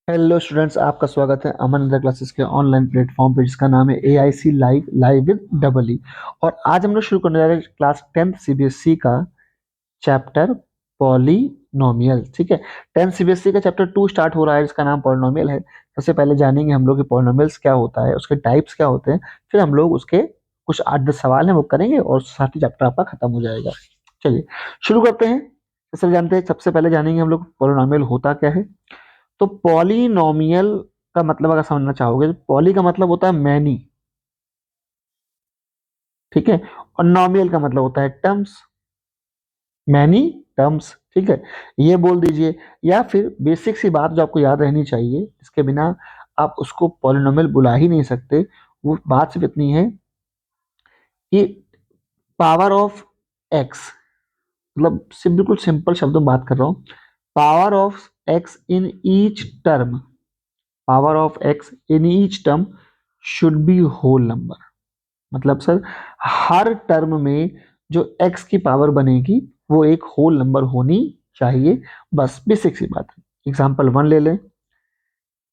Hello students, आपका स्वागत है अमन इंटर क्लासेस के ऑनलाइन प्लेटफॉर्म पे जिसका नाम है AIC live live with double E. और आज हम लोग शुरू करने जा रहे हैं क्लास 10th CBSE का चैप्टर पॉलिनोमियल। ठीक है, 10th CBSE का चैप्टर 2 स्टार्ट हो रहा है जिसका नाम पॉलिनोमियल है। सबसे पहले जानेंगे हम लोग कि पॉलिनोमियल्स क्या होता है, उसके टाइप्स क्या होते हैं, फिर हम लोग उसके कुछ 8-10 सवाल हैं वो करेंगे और साथ ही चैप्टर आपका खत्म हो जाएगा। चलिए शुरू करते हैं। जैसे जानते हैं, सबसे पहले जानेंगे हम लोग पॉलिनोमियल होता क्या है। तो पॉलिनोमियल का मतलब अगर समझना चाहोगे तो पॉली का मतलब होता है मैनी, ठीक है, और नोमियल का मतलब होता है टर्म्स, मैनी टर्म्स। ठीक है, ये बोल दीजिए। या फिर बेसिक सी बात जो आपको याद रहनी चाहिए, इसके बिना आप उसको पॉलिनोमियल बुला ही नहीं सकते, वो बात सिर्फ इतनी है कि पावर ऑफ एक्स, मतलब बिल्कुल सिंपल शब्दों में बात कर रहा हूँ। Power of x in each term, power of x in each term should be whole number. मतलब सर, हर टर्म में जो x की पावर बनेगी वो एक होल नंबर होनी चाहिए। बस बेसिक सी बात है। एग्जाम्पल 1 ले लें,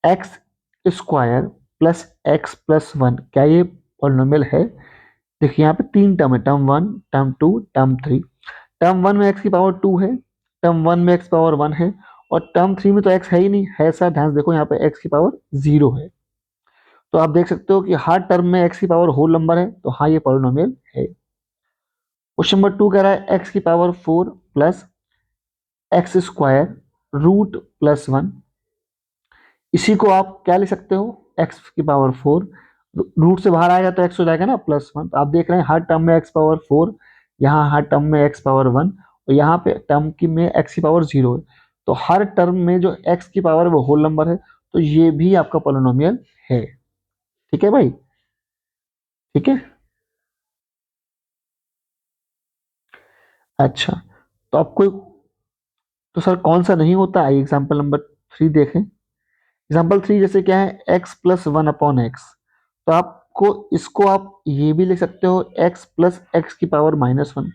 x square plus x plus one, क्या ये पॉलिनोमियल है? देखिए यहाँ पे तीन टर्म है, term one, term two, term three. Term one में एक्स की पावर टू है, टर्म वन में एक्स पावर वन है, और टर्म थ्री में तो एक्स है ही नहीं है। सर ध्यान से देखो, यहाँ पे एक्स की पावर जीरो है। तो आप देख सकते हो कि हर टर्म में एक्स की पावर होल नंबर है, तो हाँ ये पॉलिनोमियल है। क्वेश्चन नंबर 2 कह रहा है एक्स की power 4 plus x square root plus one. इसी को आप क्या लिख सकते हो, एक्स की पावर 4, रूट से बाहर आएगा तो एक्स हो जाएगा ना प्लस वन। तो आप देख रहे हैं हर टर्म में एक्स पावर 4, यहाँ हर टर्म में एक्स पावर 1, और यहाँ पे टर्म की में एक्स की पावर 0 है। तो हर टर्म में जो एक्स की पावर है वो होल नंबर है, तो ये भी आपका पॉलिनोमियल है। ठीक है भाई, ठीक है। अच्छा, तो आपको, तो सर कौन सा नहीं होता? आइए एग्जाम्पल नंबर 3 देखें। एग्जाम्पल 3 जैसे क्या है, x plus one upon x. तो आपको इसको आप ये भी लिख सकते हो, एक्स प्लस एक्स की पावर माइनस वन।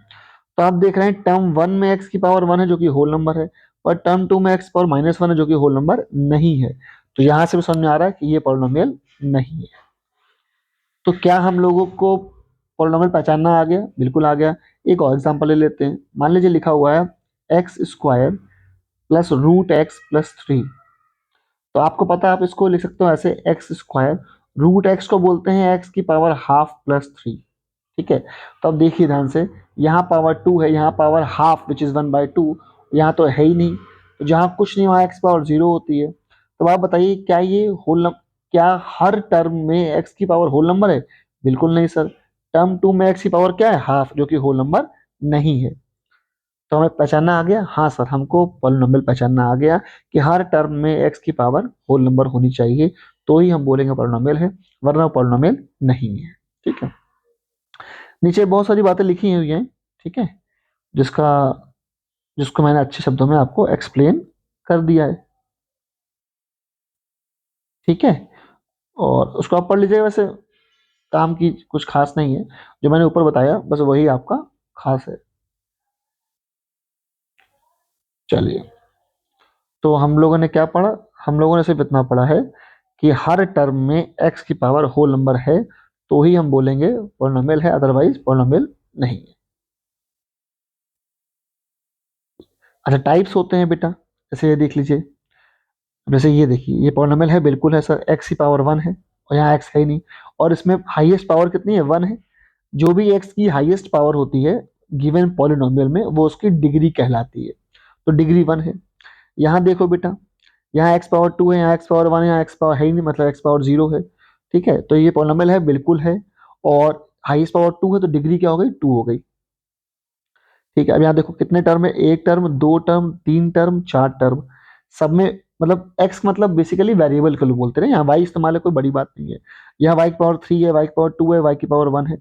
तो आप देख रहे हैं टर्म वन में एक्स की पावर वन है जो कि होल नंबर है, और टर्म टू में एक्स पावर माइनस वन है जो कि होल नंबर नहीं है। तो यहां से भी समझ में आ रहा है कि ये पॉलिनोमियल नहीं है। तो क्या हम लोगों को पॉलिनोमियल पहचानना आ गया? बिल्कुल आ गया। एक और एग्जांपल ले लेते हैं। मान लीजिए लिखा हुआ है x square plus root x plus three. तो आपको पता है आप इसको लिख सकते हो ऐसे, एक्स स्क्वायर, रूट एक्स को बोलते हैं एक्स की पावर हाफ प्लस थ्री। ठीक है, तो अब देखिए ध्यान से, यहाँ पावर टू है, यहाँ power half which is one by two, यहाँ तो है ही नहीं। तो जहाँ कुछ नहीं वहाँ एक्स पावर जीरो होती है। तो आप बताइए क्या ये होल नंबर, क्या हर टर्म में एक्स की पावर होल नंबर है? बिल्कुल नहीं सर। टर्म टू में एक्स की पावर क्या है? हाफ, जो कि होल नंबर नहीं है। तो हमें पहचानना आ गया, हाँ सर हमको पॉलिनोमियल पहचानना आ गया कि हर टर्म में एक्स की पावर होल नंबर होनी चाहिए, तो ही हम बोलेंगे पॉलिनोमियल है, वरना पॉलिनोमियल नहीं है। ठीक है, नीचे बहुत सारी बातें लिखी हुई हैं, ठीक है, जिसका जिसको मैंने अच्छे शब्दों में आपको एक्सप्लेन कर दिया है। ठीक है, और उसको आप पढ़ लीजिएगा। वैसे काम की कुछ खास नहीं है, जो मैंने ऊपर बताया बस वही आपका खास है। चलिए, तो हम लोगों ने क्या पढ़ा? हम लोगों ने सिर्फ इतना पढ़ा है कि हर टर्म में एक्स की पावर होल नंबर है, तो ही हम बोलेंगे पॉलिनोमियल है, अदरवाइज पॉलिनोमियल नहीं है। अच्छा, टाइप्स होते हैं बेटा, जैसे ये देख लीजिए। जैसे ये देखिए, ये पॉलिनोमियल है, बिल्कुल है सर, एक्स की पावर वन है, और यहाँ एक्स है ही नहीं, और इसमें हाईएस्ट पावर कितनी है? वन है। जो भी एक्स की हाईएस्ट पावर होती है गिवन पॉलिनोमियल में, वो उसकी डिग्री कहलाती है। तो डिग्री वन है। यहाँ देखो बेटा, यहाँ एक्स पावर टू है, यहाँ एक्स पावर वन है, यहाँ एक्स पावर है ही नहीं, मतलब एक्स पावर जीरो है। ठीक है, तो ये पॉलिनोमियल है, बिल्कुल है। और हाईएस्ट पावर टू है, तो डिग्री क्या हो गई? टू हो गई। ठीक है, अब यहाँ देखो कितने टर्म है, एक टर्म, दो टर्म, तीन टर्म, चार टर्म, सब में मतलब एक्स मतलब बेसिकली वेरिएबल को बोलते हैं। यहाँ वाई इस्तेमाल है, कोई बड़ी बात नहीं है। यहाँ वाई की पावर थ्री है, वाई की पावर टू है, वाई की पावर वन है।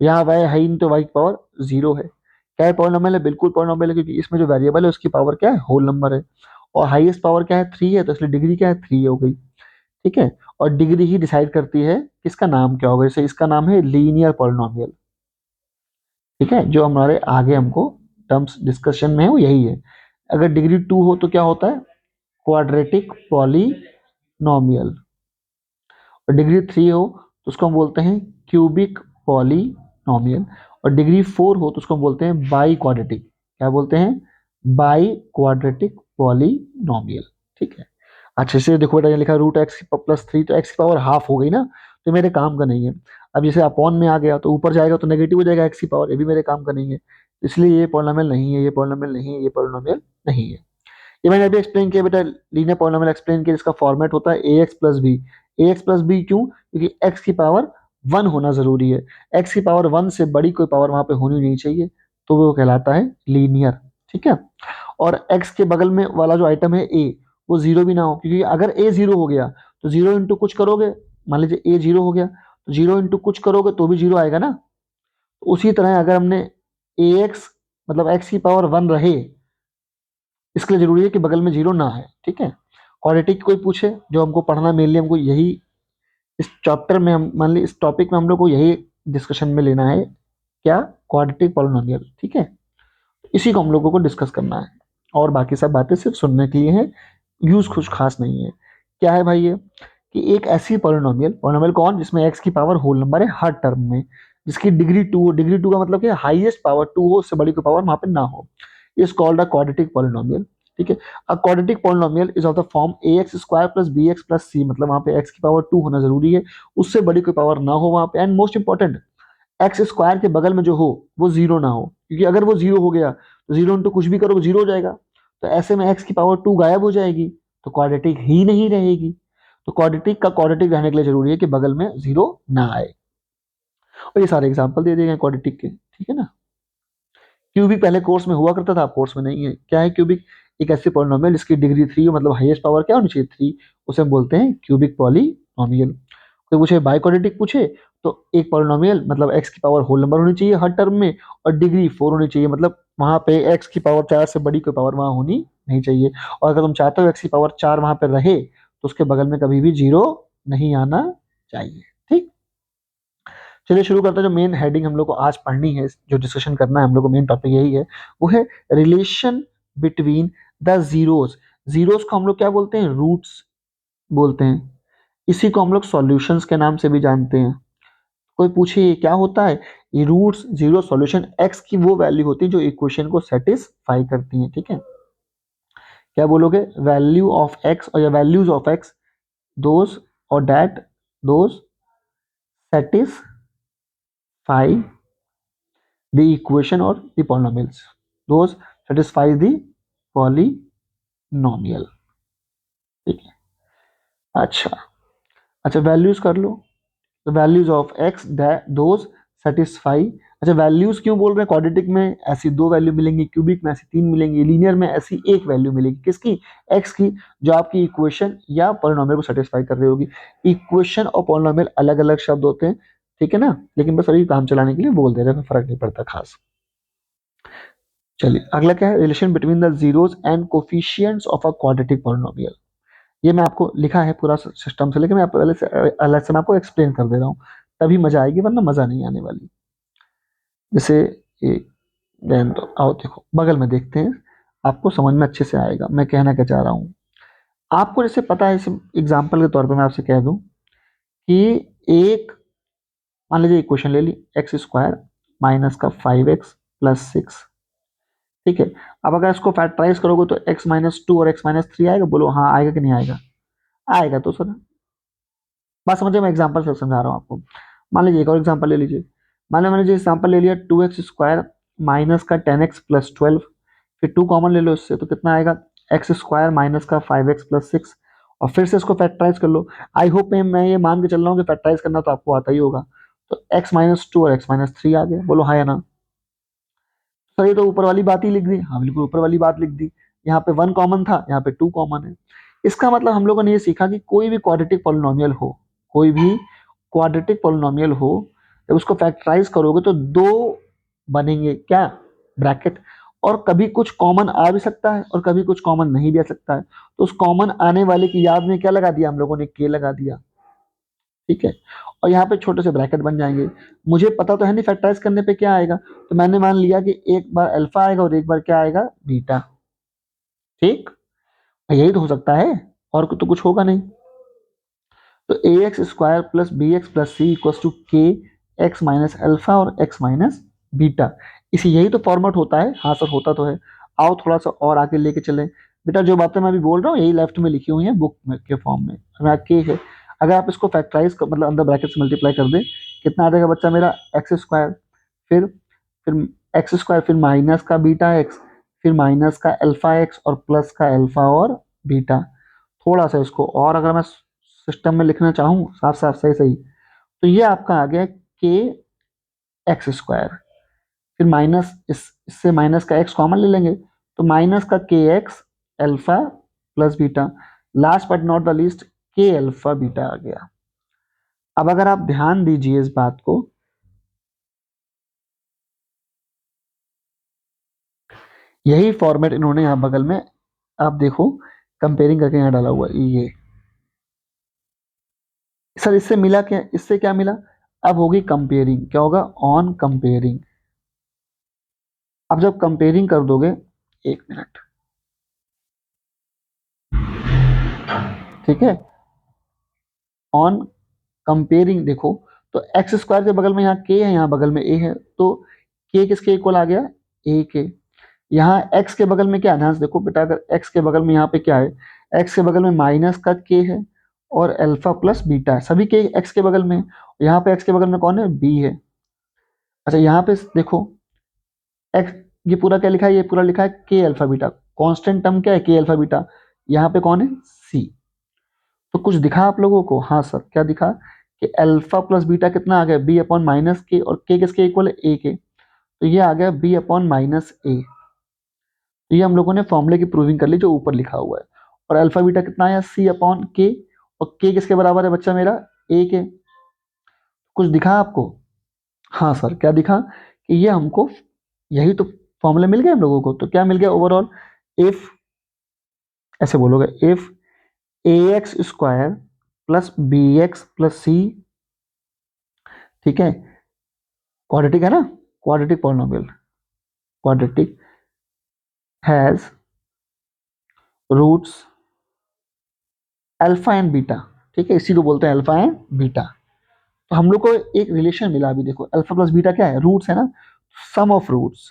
यहाँ वाई है ही नहीं, तो वाई की पावर जीरो है। क्या है? पॉलिनोमियल है, बिल्कुल पॉलिनोमियल है, क्योंकि इसमें जो वेरिएबल है उसकी पावर क्या है? होल नंबर है। और हाईएस्ट पावर क्या है? थ्री है, तो इसलिए डिग्री क्या है? थ्री हो गई। ठीक है, और डिग्री ही डिसाइड करती है किसका नाम क्या होगा। जैसे इसका नाम है लीनियर पॉलिनोमियल। ठीक है, जो हमारे आगे हमको टर्म्स डिस्कशन में है वो यही है। अगर डिग्री टू हो तो क्या होता है? Quadratic polynomial. पॉलिनॉमियल। और डिग्री 3 हो तो उसको हम बोलते हैं क्यूबिक पॉलिनॉमियल। और डिग्री 4 हो तो उसको हम बोलते हैं बाई क्वाड्रेटिक। क्या बोलते हैं? By quadratic polynomial. ठीक है। अच्छा, इसे देखो बेटा, ये लिखा रूट एक्स प्लस 3, तो एक्स की पावर हाफ हो गई ना, तो मेरे काम का नहीं है। अब जैसे अपॉन में आ गया तो ऊपर जाएगा तो नेगेटिव हो जाएगा एक्स की पावर, ये भी मेरे काम का नहीं है। इसलिए ये पॉलिनॉमियल नहीं है, ये पॉलिनॉमियल नहीं है, ये पॉलिनॉमियल नहीं है। ये मैंने अभी एक्सप्लेन किया बेटा, लीनियर पॉलिनॉमियल एक्सप्लेन किया, जिसका फॉर्मेट होता है a x plus B. A x plus B क्यों? क्योंकि एक्स की पावर 1 होना जरूरी है। एक्स की पावर 1 से बड़ी कोई पावर वहां पे होनी नहीं चाहिए, तो वो कहलाता है लीनियर। ठीक है। और एक्स के बगल में वाला जो आइटम है ए, वो जीरो भी ना हो, क्योंकि अगर ए जीरो हो गया तो जीरो इंटू कुछ करोगे, मान लीजिए ए जीरो हो गया तो जीरो इंटू कुछ करोगे तो भी जीरो आएगा ना। तो उसी तरह अगर हमने ए एक्स मतलब एक्स की पावर 1 रहे, इसके लिए जरूरी है कि बगल में जीरो ना है। ठीक है। क्वाड्रेटिक कोई पूछे, जो हमको पढ़ना मेनली हमको यही, इस चैप्टर में हम मान ली इस टॉपिक में हम लोग को यही डिस्कशन में लेना है, क्या? Quadratic polynomial. ठीक है। इसी को हम लोगों को डिस्कस करना है, और बाकी सब बातें सिर्फ सुनने के लिए है, यूज कुछ खास नहीं है। क्या है भाई ये? कि एक ऐसी पॉलिनॉमियल, पॉलिनॉमियल कौन? जिसमें एक्स की पावर होल नंबर है हर टर्म में, जिसकी डिग्री 2 हो। डिग्री 2 का मतलब कि हाईएस्ट पावर 2 हो, उससे बड़ी कोई पावर वहां पे ना हो। Is called a quadratic polynomial. ठीक है। A quadratic polynomial is of the form a x square plus b x plus c, मतलब वहां पे एक्स की पावर 2 होना जरूरी है, उससे बड़ी कोई पावर ना हो वहां पे। And most important, x square के बगल में जो हो वो जीरो ना हो, क्योंकि अगर वो जीरो हो गया तो जीरो इंटू कुछ भी करो जीरो हो जाएगा, तो ऐसे में एक्स की पावर 2 गायब हो जाएगी, तो क्वाड्रेटिक ही नहीं रहेगी। तो क्वाड्रेटिक का क्वाड्रेटिक रहने के लिए जरूरी है कि बगल में जीरो ना आए। और ये सारे एग्जांपल दे दिए गए क्वाड्रेटिक के। ठीक है ना। क्यूबिक पहले कोर्स में हुआ करता था, आप कोर्स में नहीं है। क्या है क्यूबिक? एक ऐसी पॉलिनॉमियल जिसकी डिग्री 3 हो, मतलब हाईएस्ट पावर क्या होनी चाहिए? 3, उसे हम बोलते हैं क्यूबिक पॉलिनॉमियल। कोई पूछे बाई क्वाड्रेटिक पूछे, तो एक पॉलिनॉमियल मतलब एक्स की पावर होल नंबर होनी चाहिए हर टर्म में, और डिग्री 4 होनी चाहिए, मतलब वहां पे एक्स की पावर 4 से बड़ी कोई पावर वहां होनी नहीं चाहिए। और अगर तुम चाहते हो एक्स की पावर 4 वहां पर रहे, तो उसके बगल में कभी भी जीरो नहीं आना चाहिए। ठीक। चलिए शुरू करते हैं। जो मेन हेडिंग हम लोग को आज पढ़नी है, जो डिस्कशन करना है हम लोग को, मेन टॉपिक यही है, वो है relation between the zeros. Zeros को हम लोग क्या बोलते हैं? रूट्स बोलते हैं। इसी को हम लोग सॉल्यूशंस के नाम से भी जानते हैं। कोई पूछे ये क्या होता है? ये रूट्स, जीरो, सॉल्यूशन, एक्स की वो वैल्यू होती है जो इक्वेशन को सेटिस्फाई करती है। ठीक है। क्या बोलोगे? वैल्यू ऑफ एक्स और या वैल्यूज ऑफ एक्स, दोज और that those satisfy the equation or the polynomials, those satisfies the polynomial। ठीक है। अच्छा, अच्छा वैल्यूज कर लो। तो values of x those satisfy. अच्छा, वैल्यूज क्यों बोल रहे हैं? क्वाड्रेटिक में ऐसी 2 वैल्यू मिलेंगी, क्यूबिक में ऐसी 3 मिलेंगी, लीनियर में ऐसी 1 वैल्यू मिलेगी। किसकी? एक्स की, जो आपकी इक्वेशन या पॉलिनॉमियल को सेटिस्फाई कर रही होगी। इक्वेशन और पॉलिनॉमियल अलग अलग शब्द होते हैं, ठीक है ना, लेकिन बस अभी काम चलाने के लिए बोल दे रहे हैं, फर्क नहीं पड़ता खास। चलिए अगला क्या है? Relation between the zeros and coefficients of a quadratic polynomial. ये मैं आपको लिखा है पूरा सिस्टम से, लेकिन मैं पहले से अलग से मैं आपको एक्सप्लेन कर दे रहा हूँ, तभी मजा आएगी, वरना मजा नहीं आने वाली। जैसे ये देन, तो आओ देखो बगल में देखते हैं, आपको समझ में अच्छे से आएगा मैं कहना क्या चाह रहा हूँ। आपको जैसे पता है, एग्जाम्पल के तौर पर मैं आपसे कह दूं कि एक, मान लीजिए इक्वेशन ले ली, एक्स स्क्वायर माइनस का 5x प्लस 6। ठीक है। अब अगर इसको फैक्टराइज करोगे तो x-2 और x-3 आएगा। बोलो हाँ आएगा कि नहीं आएगा? आएगा। तो सर बात समझिए, मैं एग्जांपल से समझा रहा हूँ आपको। मान लीजिए एक और एग्जांपल ले लीजिए। मान लीजिए मैंने एग्जांपल ले लिया 2x स्क्वायर माइनस का 10x प्लस 12, फिर 2 कॉमन ले लो इससे, तो कितना आएगा? एक्स स्क्वायर माइनस का 5x प्लस 6, और फिर से इसको फैक्टराइज कर लो। आई होप मैं ये मान के चल रहा हूँ कि फैक्टराइज करना तो आपको आता ही होगा। तो x-2 और x-3 आ गया। बोलो हाँ या ना? सर ये तो ऊपर वाली बात ही लिख दी। हाँ बिल्कुल ऊपर वाली बात लिख दी। यहाँ पे 1 कॉमन था, यहाँ पे 2 कॉमन है। इसका मतलब हम लोगों ने ये सीखा कि कोई भी क्वाड्रेटिक पॉलिनोमियल हो, कोई भी क्वाड्रेटिक पॉलिनोमियल हो, जब उसको फैक्टराइज करोगे तो 2 बनेंगे, क्या? ब्रैकेट। और कभी कुछ कॉमन आ भी सकता है और कभी कुछ कॉमन नहीं भी आ सकता है। तो उस कॉमन आने वाले की याद में क्या लगा दिया हम लोगों ने? के लगा दिया। ठीक है। और यहाँ पे छोटे से ब्रैकेट बन जाएंगे। मुझे पता तो है नहीं फैक्टराइज करने पे क्या आएगा, तो मैंने मान लिया कि एक बार अल्फा आएगा और एक बार क्या आएगा? बीटा। ठीक। यही तो हो सकता है, और तो कुछ होगा नहीं। तो a x square plus b x plus c equal to k x minus alpha और एक्स माइनस बीटा। इसी यही तो फॉर्मेट होता है। हाँ सर होता तो है। आओ थोड़ा सा और आगे लेके चलें। बेटा जो बातें मैं अभी बोल रहा हूँ यही लेफ्ट में लिखी हुई हैं बुक में के फॉर्म में। मेरा के है। अगर आप इसको फैक्टराइज मतलब अंदर ब्रैकेट से मल्टीप्लाई कर दें, कितना आ जाएगा बच्चा मेरा एक्स स्क्वायर, फिर फिर एक्स स्क्वायर, फिर माइनस का बीटा एक्स, फिर माइनस का अल्फा एक्स और प्लस का अल्फा और बीटा। थोड़ा सा इसको और अगर मैं सिस्टम में लिखना चाहूँ साफ साफ सही सही, तो ये आपका आ गया के एक्स स्क्वायर, फिर माइनस इससे माइनस का एक्स कॉमन ले लेंगे, तो माइनस का के x alpha plus beta, last but not the least के अल्फा बीटा आ गया। अब अगर आप ध्यान दीजिए इस बात को, यही फॉर्मेट इन्होंने यहाँ बगल में आप देखो कंपेयरिंग करके यहाँ डाला हुआ है ये। सर इससे मिला क्या, इससे क्या मिला, अब होगी कंपेयरिंग, क्या होगा ऑन कंपेयरिंग। अब जब कंपेयरिंग कर दोगे, एक मिनट, ठीक है, ऑन कंपेयरिंग देखो, तो एक्स स्क्वायर के बगल में यहाँ के है, यहाँ बगल में ए है, तो के किसके इक्वल आ गया, ए के। यहाँ एक्स के बगल में क्या है, ध्यान से देखो बेटा, अगर एक्स के बगल में यहाँ पे क्या है, एक्स के बगल में माइनस का के है और अल्फा प्लस बीटा है, सभी के एक्स के बगल में है। यहाँ पे एक्स के बगल में कौन है, बी है। अच्छा यहाँ पे देखो एक्स, ये पूरा क्या लिखा है, ये पूरा लिखा है के अल्फा बीटा, कांस्टेंट टर्म क्या है, के अल्फा बीटा। यहाँ पे कौन है, सी। तो कुछ दिखा आप लोगों को, हाँ सर क्या दिखा, कि अल्फा प्लस बीटा कितना आ गया, बी अपॉन माइनस के, और के किसके इक्वल है, ए के, तो ये आ गया बी अपॉन माइनस ए। तो ये हम लोगों ने फॉर्मूले की प्रूविंग कर ली जो ऊपर लिखा हुआ है। और अल्फा बीटा कितना आया, सी अपॉन के, और के किसके बराबर है बच्चा मेरा, ए के। कुछ दिखा आपको, हाँ सर क्या दिखा, कि ये हमको यही तो फॉर्मूले मिल गए हम लोगों को। तो क्या मिल गया ओवरऑल, इफ, ऐसे बोलोगे, if a x square plus b x plus c, ठीक है, क्वाड्रेटिक है ना, quadratic polynomial, quadratic has roots alpha and beta, ठीक है, इसी को बोलते हैं अल्फा एंड बीटा। तो हम लोग को एक रिलेशन मिला, अभी देखो अल्फा प्लस बीटा क्या है, रूट्स है ना, sum of roots,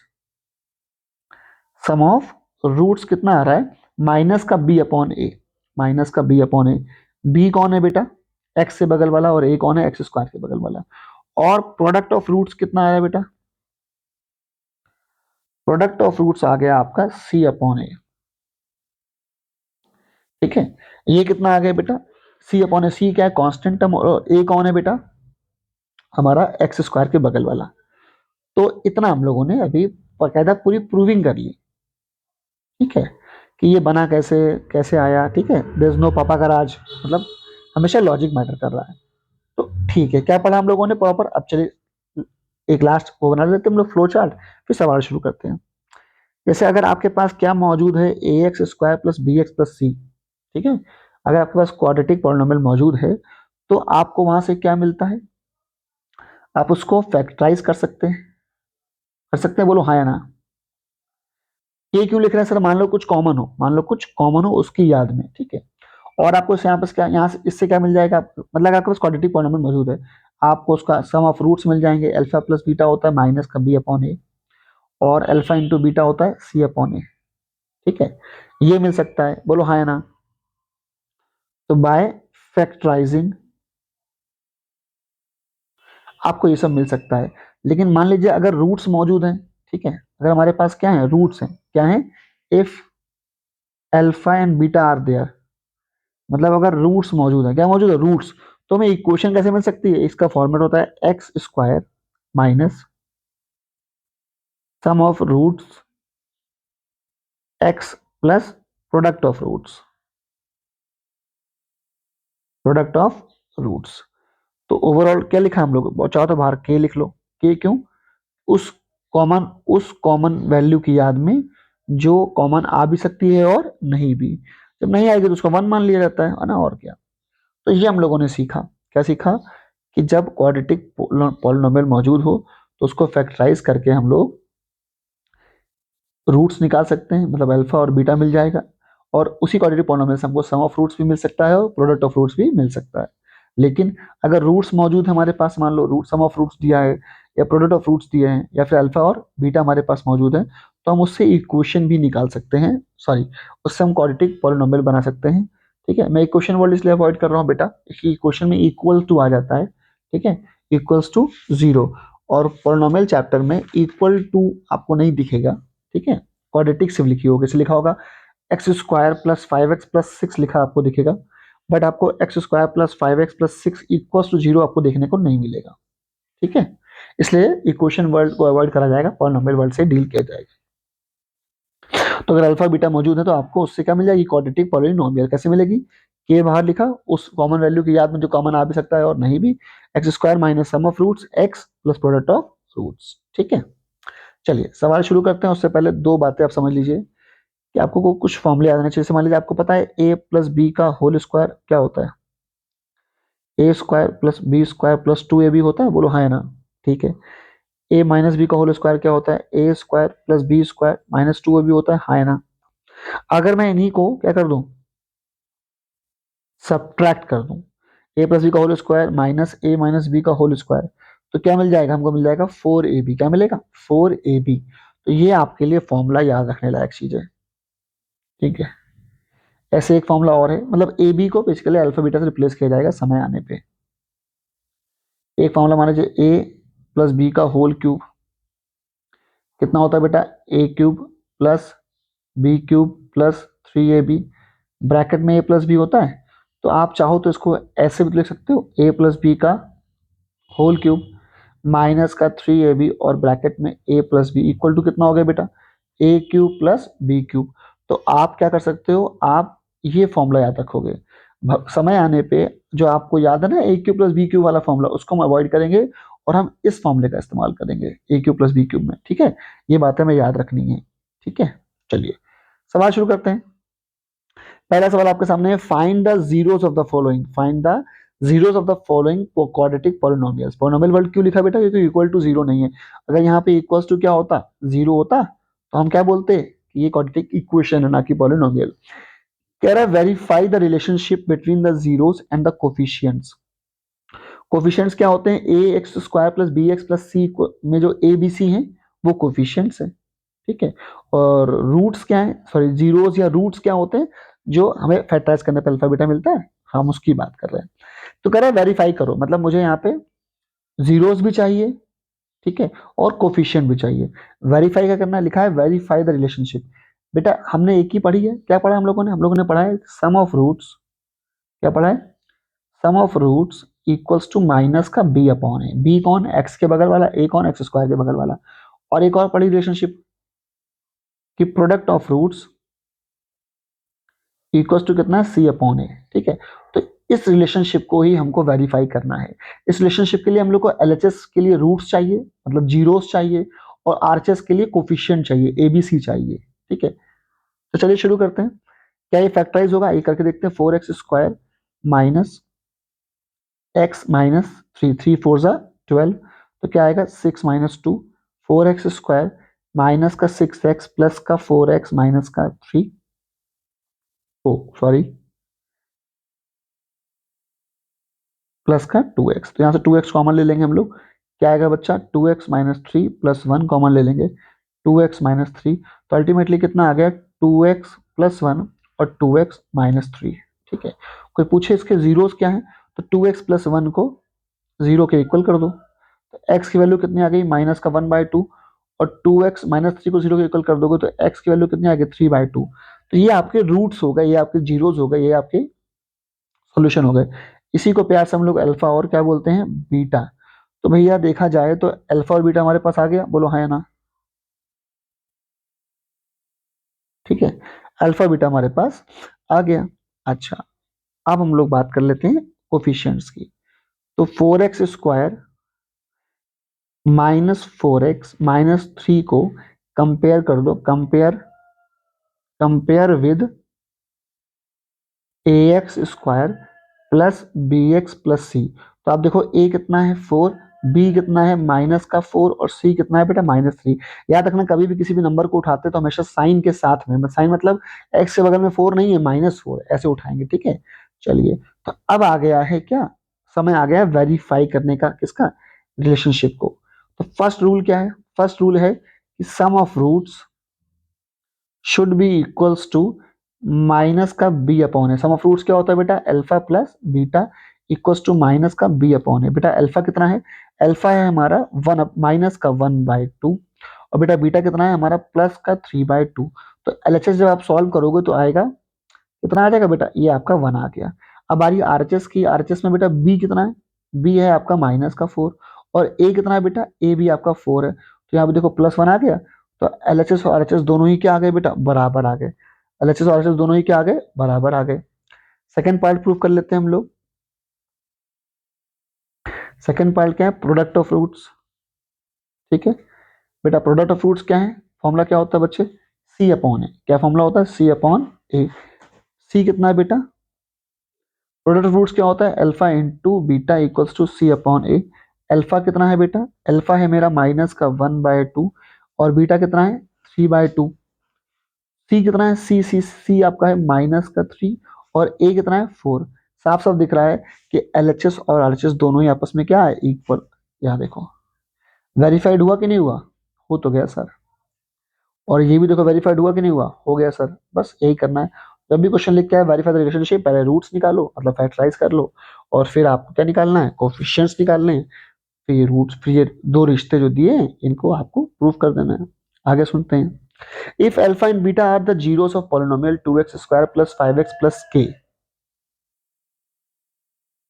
sum of roots कितना आ रहा है, माइनस का बी अपॉन ए, माइनस का बी अपॉन ए। बी कौन है बेटा, एक्स से बगल वाला, और ए कौन है, एक्स स्क्वायर के बगल वाला। और प्रोडक्ट ऑफ रूट्स कितना आया बेटा, प्रोडक्ट ऑफ रूट्स आ गया आपका सी अपॉन ए, ठीक है। ये कितना आ गया बेटा, सी अपॉन ए, सी क्या है कांस्टेंट टर्म, और ए कौन है बेटा, हमारा एक्स स्क्वायर के बगल वाला। तो इतना हम लोगों ने अभी बाकायदा पूरी प्रूविंग कर ली, ठीक है, कि ये बना कैसे, कैसे आया, ठीक है, देयर इज नो पापा का राज, मतलब हमेशा लॉजिक मैटर कर रहा है। तो ठीक है, क्या पढ़ा हम लोगों ने प्रॉपर। अब चलिए एक लास्ट वो बना लेते हैं हम लोग फ्लो चार्ट, फिर सवाल शुरू करते हैं। जैसे अगर आपके पास क्या मौजूद है, a x square plus b x plus c, ठीक है, अगर आपके पास क्वाड्रेटिक पॉलिनोमियल मौजूद है, तो आपको वहां से क्या मिलता है, आप उसको फैक्टराइज कर सकते हैं, कर सकते हैं, बोलो हाँ या ना। ये क्यों लिख रहे हैं सर, मान लो कुछ कॉमन हो, मान लो कुछ कॉमन हो उसकी याद में, ठीक है। और आपको यहाँ पर क्या, यहाँ से इससे क्या मिल जाएगा, मतलब अगर आपके पास क्वाड्रेटिक पॉलिनोमियल मौजूद है, आपको उसका सम ऑफ रूट्स मिल जाएंगे। अल्फा प्लस बीटा होता है माइनस का बी अपॉन ए, और अल्फा इंटू बीटा होता है सी अपॉन ए, ठीक है, ये मिल सकता है, बोलो हाँ या ना। तो बाय फैक्टराइजिंग आपको ये सब मिल सकता है। लेकिन मान लीजिए अगर रूट्स मौजूद हैं, ठीक है, अगर हमारे पास क्या है, रूट्स हैं, क्या है, if alpha and beta are there, मतलब अगर रूट्स मौजूद है, क्या मौजूद है, रूट्स, तो हमें इक्वेशन कैसे मिल सकती है, इसका फॉर्मेट होता है x square minus sum of roots x plus product of roots, product of roots. तो ओवरऑल क्या लिखा हम लोग, चाहो तो बाहर के लिख लो, के क्यों, उस उस कॉमन वैल्यू की याद में जो कॉमन आ भी सकती है और नहीं भी, जब नहीं आएगी तो उसको वन मान लिया जाता है ना, और क्या। तो ये हम लोगों ने सीखा, क्या सीखा, कि जब क्वाड्रेटिक पॉलिनोमियल मौजूद हो तो उसको फैक्टराइज करके हम लोग रूट्स निकाल सकते हैं, मतलब अल्फा और बीटा मिल जाएगा। और उसी क्वाड्रेटिक पॉलिनोमियल से हमको सम ऑफ रूट्स भी मिल सकता है और प्रोडक्ट ऑफ रूट्स भी मिल सकता है। लेकिन अगर रूट्स मौजूद है हमारे पास, मान लो रूट सम ऑफ रूट्स दिया है या प्रोडक्ट ऑफ रूट्स दिए हैं या फिर अल्फा और बीटा हमारे पास मौजूद है, तो हम उससे इक्वेशन भी निकाल सकते हैं, सॉरी, उससे हम क्वाड्रेटिक पॉलिनोमियल बना सकते हैं। ठीक है, मैं इक्वेशन वर्ड इसलिए अवॉइड कर रहा हूँ बेटा, इसकी इक्वेशन में इक्वल टू आ जाता है। ठीक है, इक्वल्स टू 0, और पॉलिनोमियल चैप्टर में इक्वल टू आपको नहीं दिखेगा। ठीक है, क्वाड्रेटिक सिर्फ लिखी होगी, लिखा होगा एक्स स्क्वायर प्लस 5x+6 लिखा आपको दिखेगा, बट आपको x square plus 5x+6 equals to 0 आपको देखने को नहीं मिलेगा। ठीक है, इसलिए इक्वेशन वर्ड को अवॉइड करा जाएगा, पॉलिनोमियल वर्ड से डील किया जाएगा। तो अगर अल्फा बीटा मौजूद है तो आपको उससे क्या मिल जाएगी, क्वाड्रेटिक पॉलिनोमियल। कैसे मिलेगी, के बाहर लिखा, उस कॉमन वैल्यू की याद में जो कॉमन आ भी सकता है और नहीं भी, x square minus sum of roots x plus product of roots. ठीक है, चलिए सवाल शुरू करते हैं। उससे पहले दो बातें आप समझ लीजिए कि आपको कुछ फॉर्मूले याद आने चाहिए। जैसे मान लीजिए आपको पता है ए प्लस बी का होल स्क्वायर क्या होता है, a square plus b square plus 2ab होता है, बोलो हाँ या ना। ठीक है, ए माइनस बी का होल स्क्वायर क्या होता है, a square plus b square minus 2ab होता है, हाँ या ना। अगर मैं इन्हीं को क्या कर दूं, सब्ट्रैक्ट कर दूं, ए प्लस बी का whole square minus a minus b का होल स्क्वायर, तो क्या मिल जाएगा हमको, मिल जाएगा 4ab। क्या मिलेगा, 4ab। तो ये आपके लिए फॉर्मूला याद रखने लायक चीज है। ठीक है, ऐसे एक फॉर्मूला और है, मतलब ए बी को बेसिकली अल्फा बीटा से रिप्लेस किया जाएगा समय आने पे। एक फॉर्मूला मान लीजिए ए प्लस बी का होल क्यूब कितना होता है बेटा, a cube plus b cube plus 3ab, bracket में ए प्लस बी होता है, तो आप चाहो तो इसको ऐसे भी लिख सकते हो, ए प्लस बी का होल क्यूब माइनस का 3ab और ब्रैकेट में a plus b equal to कितना हो गया बेटा, a cube plus b cube. तो आप क्या कर सकते हो, आप ये फॉर्मूला याद रखोगे, समय आने पे जो आपको याद है ना ए क्यूब प्लस बी क्यूब वाला फॉर्मूला, उसको हम अवॉइड करेंगे और हम इस फॉर्मूले का इस्तेमाल करेंगे ए क्यूब प्लस बी क्यूब में। ठीक है, ये बातें हमें याद रखनी है। ठीक है, चलिए सवाल शुरू करते हैं। पहला सवाल आपके सामने है, find the zeros of the following, find the zeros of the following quadratic polynomials. Polynomial word क्यों लिखा बेटा, क्योंकि इक्वल टू 0 नहीं है। अगर यहाँ पे इक्वल्स टू क्या होता, 0 होता, तो हम क्या बोलते कि ये क्वाड्रेटिक इक्वेशन है ना कि पॉलिनोमियल। कह रहा है verify the relationship between the zeros and the coefficients. Coefficients क्या होते हैं, a x square plus b x plus c में जो ए बी सी है वो कोफिशिएंट्स है। ठीक है, और रूट्स क्या है, सॉरी जीरोस या रूट्स क्या होते हैं, जो हमें फैक्टराइज करने पे अल्फा बीटा मिलता है, हम उसकी बात कर रहे हैं। तो कह रहा है वेरीफाई करो, मतलब मुझे यहाँ पे जीरोस भी चाहिए, ठीक है, और कोफिशिएंट भी चाहिए। वेरीफाई क्या करना है, लिखा है वेरीफाई द रिलेशनशिप। बेटा हमने एक ही पढ़ी है, क्या पढ़ा है हम लोगों ने पढ़ा है सम ऑफ रूट्स, क्या पढ़ा है, sum of roots equals to minus का बी अपॉन है, बी कौन, एक्स के बगल वाला, ए कौन, एक्स स्क्वायर के बगल वाला। और एक और पढ़ी रिलेशनशिप कि product of roots equals to कितना, सी अपॉन ए। ठीक है, तो इस रिलेशनशिप को ही हमको वेरीफाई करना है। इस रिलेशनशिप के लिए हम लोग को एलएचएस के लिए रूट्स चाहिए, मतलब जीरोस चाहिए, और आरएचएस के लिए कोफिशिएंट चाहिए, एबीसी चाहिए। ठीक है, तो चलिए शुरू करते हैं। क्या ये फैक्टराइज होगा, ये करके देखते हैं। 4x square minus x minus 3, 3 4 ज़ा 12, तो क्या आएगा 6 माइनस 2, 4x स्क्वायर माइनस का 6x प्लस का 4x माइनस का 3, ओ सॉरी प्लस का 2x, तो यहाँ से 2x कॉमन ले लेंगे हम लोग, क्या आएगा बच्चा 2x माइनस 3 प्लस 1 कॉमन ले लेंगे, 2x माइनस 3, तो अल्टीमेटली कितना आ गया 2x प्लस 1 और 2x माइनस 3। ठीक है, कोई पूछे इसके जीरोस क्या है, तो 2x प्लस 1 को 0 के इक्वल कर दो, तो x की वैल्यू कितनी आ गई, माइनस का 1/2, और 2x माइनस 3 को 0 के इक्वल कर दोगे तो x की वैल्यू कितनी आ गई 3/2। तो ये आपके रूट्स हो गए, ये आपके जीरोस हो गए, ये आपके सॉल्यूशन हो गए। इसी को प्यार से हम लोग अल्फा और क्या बोलते हैं, बीटा। तो भैया देखा जाए तो अल्फा और बीटा हमारे पास आ गया, बोलो हाँ या ना। ठीक है, अल्फा बीटा हमारे पास आ गया। अच्छा, अब हम लोग बात कर लेते हैं कोफिशिएंट्स की। तो 4x square minus 4x minus 3 को कंपेयर कर दो, compare compare with a x square plus b x plus c. तो आप देखो ए कितना है 4, बी कितना है माइनस का 4, और सी कितना है बेटा -3। याद रखना कभी भी किसी भी नंबर को उठाते तो हमेशा साइन के साथ में, साइन मतलब एक्स के बगल में 4 नहीं है, -4 ऐसे उठाएंगे। ठीक है, चलिए तो अब आ गया है क्या, समय आ गया वेरीफाई करने का, किसका, रिलेशनशिप को। तो फर्स्ट रूल क्या है, फर्स्ट रूल है कि sum of roots should be equals to minus का बी अपॉन है। सम ऑफ रूट्स क्या होता है बेटा, alpha plus beta equals to minus का बी अपॉन है। बेटा अल्फा कितना है, अल्फा है हमारा वन, माइनस का 1/2, और बेटा बीटा कितना है हमारा प्लस का 3/2। तो एलएचएस जब आप सॉल्व करोगे तो आएगा कितना, आ जाएगा बेटा, ये आपका 1 आ गया। अब आ रही आरएचएस की, आरएचएस में बेटा बी कितना है, बी है आपका माइनस का 4, और ए कितना है बेटा, ए भी आपका 4 है। तो यहाँ पे देखो +1 आ गया। तो एलएचएस और आरएचएस दोनों ही क्या आ गए बेटा, बराबर आ गए। एलएचएस और आरएचएस दोनों ही क्या आ गए, बराबर आ गए। सेकंड पार्ट प्रूव कर लेते हैं हम लोग। सेकंड पार्ट क्या है, प्रोडक्ट ऑफ रूट्स। ठीक है बेटा, प्रोडक्ट ऑफ रूट्स क्या है, फॉर्मूला क्या होता है बच्चे, सी अपॉन ए। क्या फॉर्मूला होता है, सी अपॉन ए। सी कितना है बेटा, प्रोडक्ट ऑफ रूट्स क्या होता है, alpha into beta equals to c upon a. Alpha कितना है बेटा, अल्फा है मेरा माइनस का 1/2, और बीटा कितना है 3/2। सी कितना है, सी सी सी आपका है माइनस का 3, और ए कितना है 4। साफ साफ दिख रहा है कि एलएचएस और आरएचएस दोनों ही आपस में क्या है, इक्वल। यहाँ देखो वेरीफाइड हुआ कि नहीं हुआ, हो तो गया सर। और ये भी देखो वेरीफाइड हुआ कि नहीं हुआ, हो गया सर। बस यही करना है, जब भी क्वेश्चन लिख के आए वेरीफाई द रिलेशनशिप, पहले रूट्स निकालो मतलब फैक्टराइज कर लो, और फिर आपको क्या निकालना है, कोफिशिएंट्स निकालने हैं। फिर ये रूट्स, फिर ये दो रिश्ते जो दिए हैं इनको आपको प्रूव कर देना है। आगे सुनते हैं। If alpha and beta are the zeros of polynomial 2x² + 5x + k।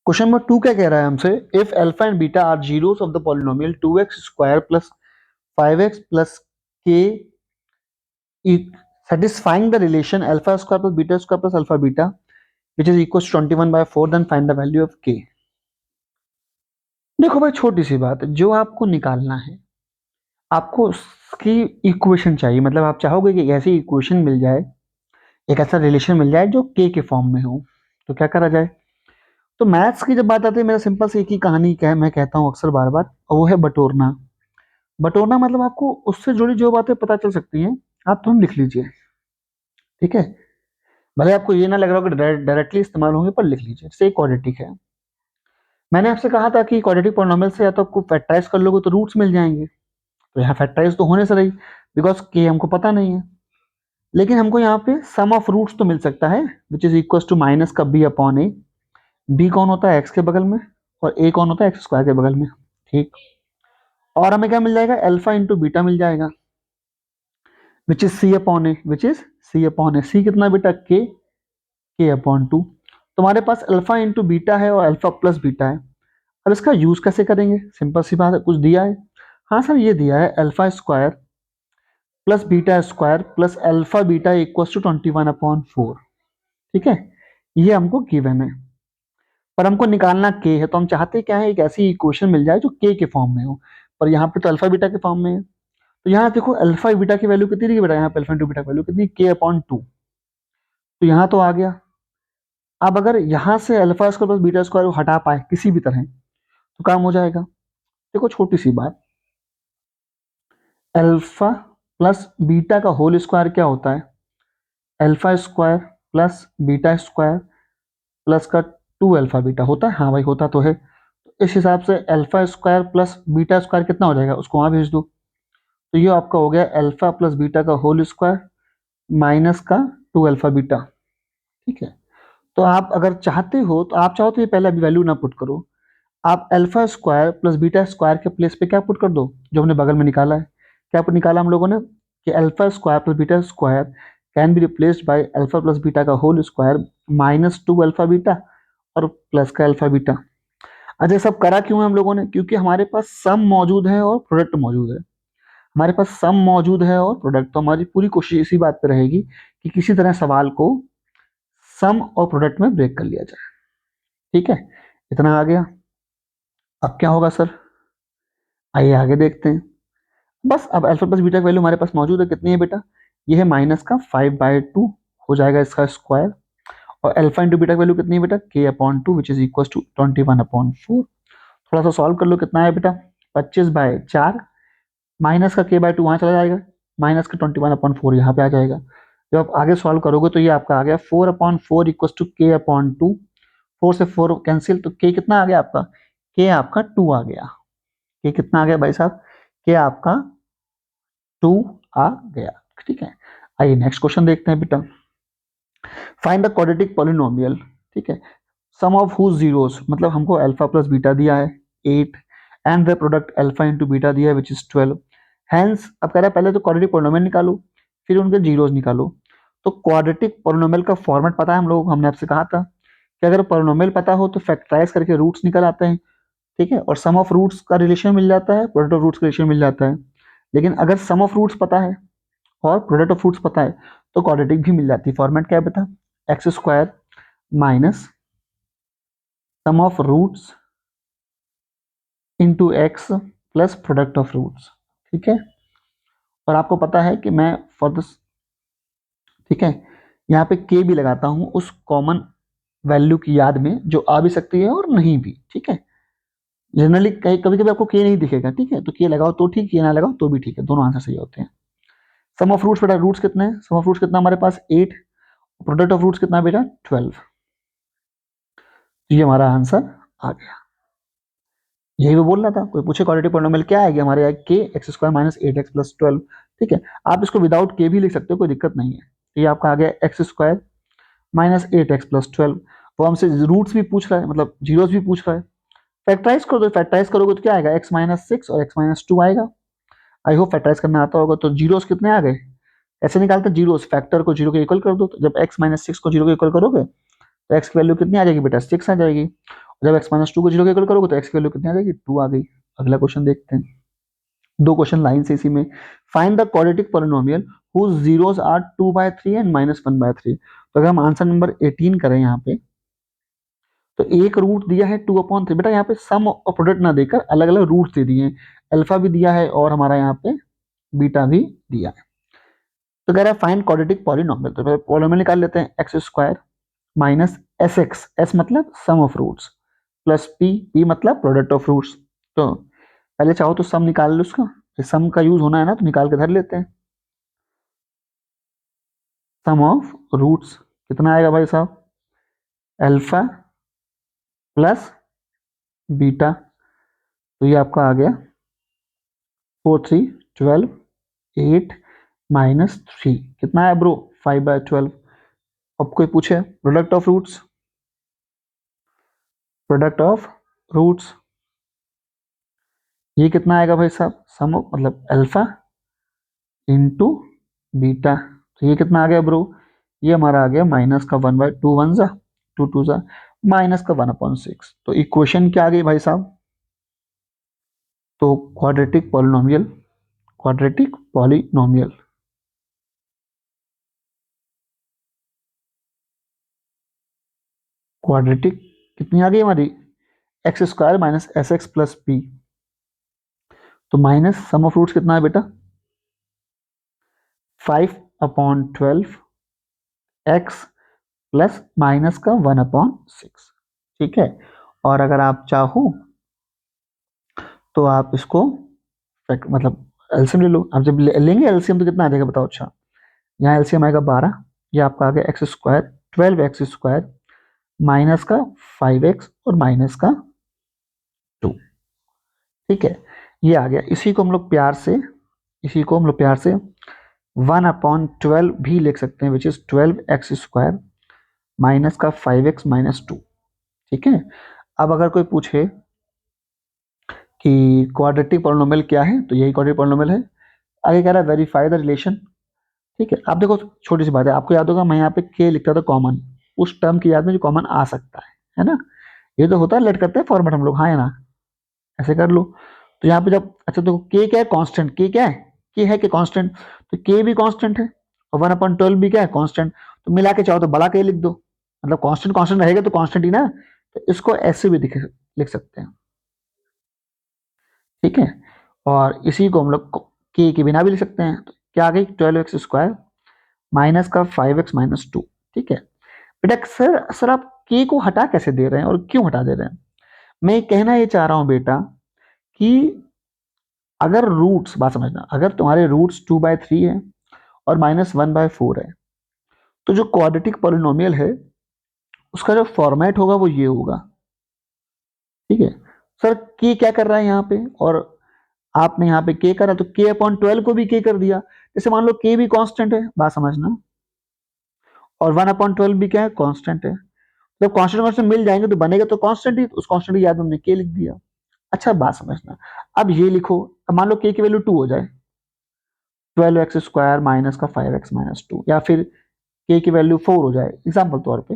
Question number 2 क्या कह रहा है हमसे, if alpha and beta are zeros of the polynomial 2x² + 5x + k satisfying the relation α² + β² + α β which is equals to 21/4, then find the value of k। देखो भाई छोटी सी बात है, जो आपको निकालना है, आपको उसकी इक्वेशन चाहिए, मतलब आप चाहोगे कि ऐसी इक्वेशन मिल जाए, एक ऐसा रिलेशन मिल जाए जो के फॉर्म में हो। तो क्या करा जाए, तो मैथ्स की जब बात आती है, मेरा सिंपल से एक ही कहानी क्या है, मैं कहता हूँ अक्सर बार बार, और वो है बटोरना। बटोरना मतलब आपको उससे जुड़ी जो बातें पता चल सकती हैं, आप तुम लिख लीजिए। ठीक है, भले आपको ये ना लग रहा हो कि डायरेक्टली इस्तेमाल होंगे, पर लिख लीजिए। जैसे क्वाड्रेटिक है, मैंने आपसे कहा था कि क्वाड्रेटिक पॉलिनोमियल से या तो आपको फैक्टराइज कर लोगे तो रूट्स मिल जाएंगे। तो यहाँ फैक्टराइज तो होने से रही, बिकॉज के हमको पता नहीं है, लेकिन हमको यहाँ पे सम ऑफ रूट्स तो मिल सकता है, which is equal to minus का बी अपॉन ए। बी कौन होता है, एक्स के बगल में, और ए कौन होता है, x² के बगल में। ठीक, और हमें क्या मिल जाएगा, अल्फा इंटू बीटा मिल जाएगा, which is c upon a, which is c upon a. C कितना बेटा, के अपॉन 2। तुम्हारे पास अल्फा इंटू बीटा है और अल्फा प्लस बीटा है। अब इसका यूज कैसे करेंगे, सिंपल सी बात है, कुछ दिया है, हाँ सर ये दिया है α² + β² + α β इक्वल्स टू 21/4। ठीक है, ये हमको गिवन है, पर हमको निकालना के है, तो हम चाहते क्या है, एक ऐसी इक्वेशन मिल जाए जो के फॉर्म में हो, पर यहाँ पे तो अल्फा बीटा के फॉर्म में है। तो यहाँ देखो अल्फा बीटा की वैल्यू कितनी थी बेटा, यहाँ पे अल्फा इंटू बीटा की वैल्यू कितनी, k/2। तो यहाँ तो आ गया। अब अगर यहाँ से α² + β² हटा पाए किसी भी तरह तो काम हो जाएगा। देखो छोटी सी बात, अल्फा प्लस बीटा का होल स्क्वायर क्या होता है, α² + β² प्लस का 2 α β होता है, हाँ भाई होता तो है। तो इस हिसाब से α² + β² कितना हो जाएगा, उसको वहां भेज दो। तो ये आपका हो गया अल्फा प्लस बीटा का होल स्क्वायर माइनस का 2 α β। ठीक है, तो आप अगर चाहते हो तो आप चाहो तो ये पहले अभी वैल्यू ना पुट करो, आप α² + β² के प्लेस पे क्या पुट कर दो, जो हमने बगल में निकाला है। क्या पुट निकाला हम लोगों ने कि α² + β² can be replaced by alpha plus beta का होल स्क्वायर माइनस 2 α β और प्लस का α β। अच्छा सब करा क्यों है हम लोगों ने, क्योंकि हमारे पास सम मौजूद है और प्रोडक्ट मौजूद है। हमारे पास सम मौजूद है और प्रोडक्ट, तो हमारी पूरी कोशिश इसी बात पे रहेगी कि किसी तरह सवाल को सम और प्रोडक्ट में ब्रेक कर लिया जाए। ठीक है, इतना आ गया। अब क्या होगा सर, आइए आगे देखते हैं। बस अब अल्फा प्लस बीटा की वैल्यू हमारे पास मौजूद है, कितनी है बेटा, ये है माइनस का 5/2 हो जाएगा इसका स्क्वायर, और अल्फा इंटू बीटा की वैल्यू कितनी है बेटा, k/2 which is equal to 21/4। थोड़ा सा सॉल्व कर लो, कितना है बेटा 25/4, माइनस का k/2 वहां चला जाएगा, माइनस का 21/4 यहाँ पे आ जाएगा। जब आप आगे सॉल्व करोगे तो ये आपका आ गया 4/4 इक्वल टू k/2, 4 से 4 कैंसिल, तो के कितना आ गया आपका, के आपका 2 आ गया। के कितना आ गया भाई साहब, के आपका 2 आ गया। ठीक है, आइए नेक्स्ट क्वेश्चन देखते हैं बेटा। Find the quadratic polynomial. ठीक है, सम ऑफ हुज जीरोस, मतलब हमको अल्फा प्लस बीटा दिया है 8 and the product alpha into beta दिया है विच इज 12। हैंस अब कह रहा है पहले तो क्वाड्रेटिक पॉलिनोमियल निकालो, फिर उनके जीरोस निकालो। तो क्वाड्रेटिक पॉलिनोमियल का फॉर्मेट पता है हम लोग, हमने आपसे कहा था कि अगर पॉलिनोमियल पता हो तो फैक्टराइज करके रूट्स निकल आते हैं। ठीक है, और सम ऑफ रूट्स का रिलेशन मिल जाता है, प्रोडक्ट ऑफ रूट्स का रिलेशन मिल जाता है। लेकिन अगर सम ऑफ रूट्स पता है और प्रोडक्ट ऑफ रूट्स पता है तो क्वाड्रेटिक भी मिल जाती है। फॉर्मेट क्या है बता, x square minus sum of roots into x plus product of roots. ठीक है, और आपको पता है कि मैं फॉर दिस, ठीक है, यहाँ पे के भी लगाता हूँ उस कॉमन वैल्यू की याद में जो आ भी सकती है और नहीं भी। ठीक है, जनरली कभी कभी आपको के नहीं दिखेगा, ठीक है, तो के लगाओ तो ठीक, के ना लगाओ तो भी ठीक है, दोनों आंसर सही होते हैं। सम ऑफ रूट्स बेटा, रूट्स कितने हैं, सम ऑफ रूट्स कितना हमारे पास 8, प्रोडक्ट ऑफ रूट्स कितना है बेटा 12। ये हमारा आंसर आ गया। यही वो बोल रहा था, कोई पूछे क्वाड्रेटिक पॉलिनोमियल क्या आएगा हमारे यहाँ, के x square minus 8x plus 12। ठीक है, आप इसको विदाउट के भी लिख सकते हो, कोई दिक्कत नहीं है। ये आपका आ गया x square minus 8x plus 12। वो हमसे रूट्स भी पूछ रहा है, मतलब जीरोस भी पूछ रहा है। फैक्टराइज कर दो, फैक्टराइज करोगे तो क्या आएगा, x माइनस 6 और x माइनस 2 आएगा। आई होप फैक्टराइज करना आता होगा। तो जीरोस कितने आ गए, ऐसे निकालते हैं जीरोस, फैक्टर को जीरो के इक्वल कर दो, तो जब x माइनस 6 को जीरो के इक्वल करोगे तो x की वैल्यू कितनी आ जाएगी बेटा 6 आ जाएगी। जब x माइनस 2 को जीरो के इक्वल करोगे तो x की वैल्यू कितनी आ जाएगी 2 आ गई। अगला क्वेश्चन देखते हैं, दो क्वेश्चन लाइन से इसी में। Find the quadratic polynomial whose zeros are 2/3 and -1/3। तो अगर हम आंसर नंबर 18 करें यहाँ पे, तो एक रूट दिया है 2/3। बेटा यहाँ पे सम और प्रोडक्ट ना देकर अलग अलग रूट्स दे दिए हैं, अल्फा भी दिया है और हमारा यहाँ पे बीटा भी दिया है। तो कह रहा है फाइंड क्वाड्रेटिक पॉलिनोमियल, तो पॉलिनोमियल निकाल लेते हैं, x square minus s x, s मतलब sum of roots, plus p, p मतलब प्रोडक्ट ऑफ रूट्स। तो पहले चाहो तो सम निकाल लो उसका, सम का यूज होना है ना, तो निकाल के धर लेते हैं। सम ऑफ रूट्स कितना आएगा भाई साहब, अल्फा प्लस बीटा, तो ये आपका आ गया 4 3 12, 8 माइनस 3 कितना है ब्रो 5/12। अब कोई पूछे product of roots, product of roots ये कितना आएगा भाई साहब, सम मतलब अल्फा इंटू बीटा, तो ये कितना आ गया ब्रो, ये हमारा आ गया माइनस का 1/2, 1 जा 2 2 जा माइनस का 1/6। तो इक्वेशन क्या आ गई भाई साहब, तो quadratic polynomial, quadratic polynomial, quadratic कितनी आ गई हमारी, x square minus s x plus P, तो माइनस सम ऑफ रूट्स कितना है बेटा 5/12 एक्स प्लस माइनस का 1/6। ठीक है, और अगर आप चाहो तो आप इसको मतलब एलसीएम ले लो। आप जब लेंगे एलसीएम तो कितना आ जाएगा बताओ। अच्छा, यहाँ एलसीएम आएगा 12, ये आपका आ गया एक्स स्क्वायर 12x² माइनस का 5x और माइनस का 2। ठीक है, ये आ गया। इसी को हम लोग प्यार से, इसी को हम लोग प्यार से 1/12 भी लिख सकते हैं, विच इज 12x² माइनस का 5x माइनस 2। ठीक है, अब अगर कोई पूछे कि क्वाड्रेटिक पॉलिनोमियल क्या है, तो यही क्वाड्रेटिक पॉलिनोमियल है। आगे कह रहा है वेरीफाई द रिलेशन। ठीक है, आप देखो छोटी सी बात है, आपको याद होगा मैं यहाँ पे के लिखता था कॉमन, उस टर्म की याद में जो कॉमन आ सकता है ना। ये तो होता है, लेट करते हैं फॉर्मेट हम लोग, हाँ है ना, ऐसे कर लो। तो यहाँ पे जब, अच्छा देखो के क्या है कांस्टेंट, के क्या है, के है कि कांस्टेंट, तो के भी कांस्टेंट है और 1/12 भी क्या है कांस्टेंट, तो मिला के चाहो तो बड़ा के लिख दो, मतलब कांस्टेंट कांस्टेंट रहेगा तो कांस्टेंट ही ना, तो इसको ऐसे भी लिख सकते हैं। ठीक है, और इसी को हम लोग के बिना भी लिख सकते हैं। तो क्या आ गई 12x² माइनस का 5x माइनस 2। ठीक है बेटा, सर आप के को हटा कैसे दे रहे हैं और क्यों हटा दे रहे हैं, मैं कहना ये चाह रहा हूं बेटा कि अगर रूट्स, बात समझना, अगर तुम्हारे रूट्स 2/3 है और -1/4 है, तो जो क्वाड्रेटिक पॉलिनोमियल है उसका जो फॉर्मेट होगा वो ये होगा, ठीक है। सर के क्या कर रहा है यहाँ पे, और आपने यहाँ पे के करा तो के अपॉन 12 को भी के कर दिया। जैसे मान लो के भी कांस्टेंट है, बात समझना, और 1/12 भी क्या है, कांस्टेंट है। जब कांस्टेंट कांस्टेंट मिल जाएंगे तो बनेगा तो कांस्टेंट ही, उस कांस्टेंट की याद में हमने के लिख दिया। अच्छा बात समझना, अब ये लिखो, अब मान लो के की वैल्यू 2 हो जाए, 12x² माइनस का 5x माइनस 2, या फिर के की वैल्यू 4 हो जाए एग्जाम्पल तौर पे,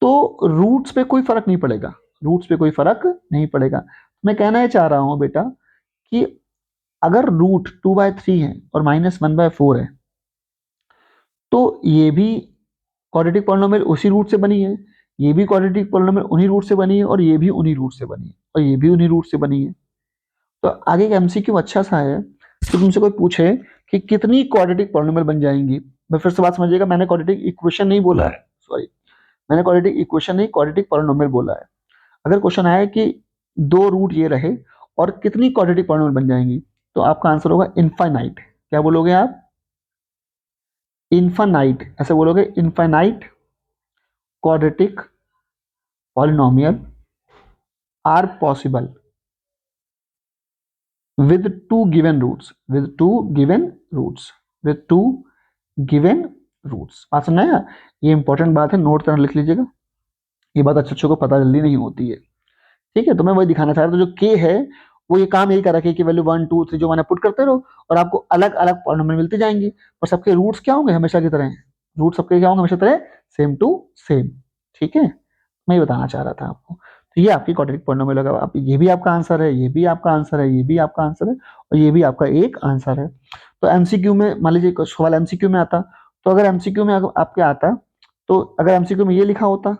तो रूट्स पे कोई फर्क नहीं पड़ेगा, रूट्स पे कोई फर्क नहीं पड़ेगा। मैं कहना ये चाह रहा हूं बेटा कि अगर रूट 2/3 है और -1/4 है, तो ये भी क्वाड्रेटिक पॉलिनोमियल उसी रूट से बनी है, ये भी क्वाड्रेटिक पॉलिनोमियल उन्हीं रूट से बनी है, और ये भी उन्हीं रूट से बनी है, और ये भी उन्हीं रूट से बनी है। तो आगे का एमसीक्यू अच्छा सा है कि तुमसे कोई पूछे कि कितनी क्वाड्रेटिक पॉलिनोमियल बन जाएंगी। मैं फिर से बात समझिएगा, मैंने क्वाड्रेटिक इक्वेशन नहीं बोला है, सॉरी, मैंने क्वाड्रेटिक इक्वेशन नहीं, क्वाड्रेटिक पॉलिनोमियल बोला है। अगर क्वेश्चन आया कि दो रूट ये रहे और कितनी क्वाड्रेटिक पॉलिनोमियल बन जाएंगी, तो आपका आंसर होगा इनफाइनाइट। क्या बोलोगे आप, इनफाइनाइट, ऐसे बोलोगे, infinite quadratic polynomial are possible with two given roots, with two given roots, with two given roots। बात समझ आया, ये इंपॉर्टेंट बात है, नोट करना लिख लीजिएगा, ये बात अच्छे को पता जल्दी नहीं होती है, ठीक है। तो मैं वही दिखाना चाह रहा था, जो के है वो ये काम यही कर रहा है कि वैल्यू 1 2 3 जो मैंने पुट करते रहो, और आपको अलग अलग पॉलिनोमियल मिलती जाएंगी, और सबके रूट्स क्या होंगे हमेशा की तरह, रूट सबके क्या होंगे हमेशा तरह, सेम टू सेम, ठीक है। मैं ये बताना चाह रहा था आपको। तो ये आपकी क्वाड्रेटिक पॉलिनोमियल होगा, आप ये भी आपका आंसर है, ये भी आपका आंसर है, ये भी आपका आंसर है, और ये भी आपका एक आंसर है। तो एमसीक्यू में मान लीजिए कुछ सवाल एमसीक्यू में आता, तो अगर एमसीक्यू में आपके आता, तो अगर एमसीक्यू में ये लिखा होता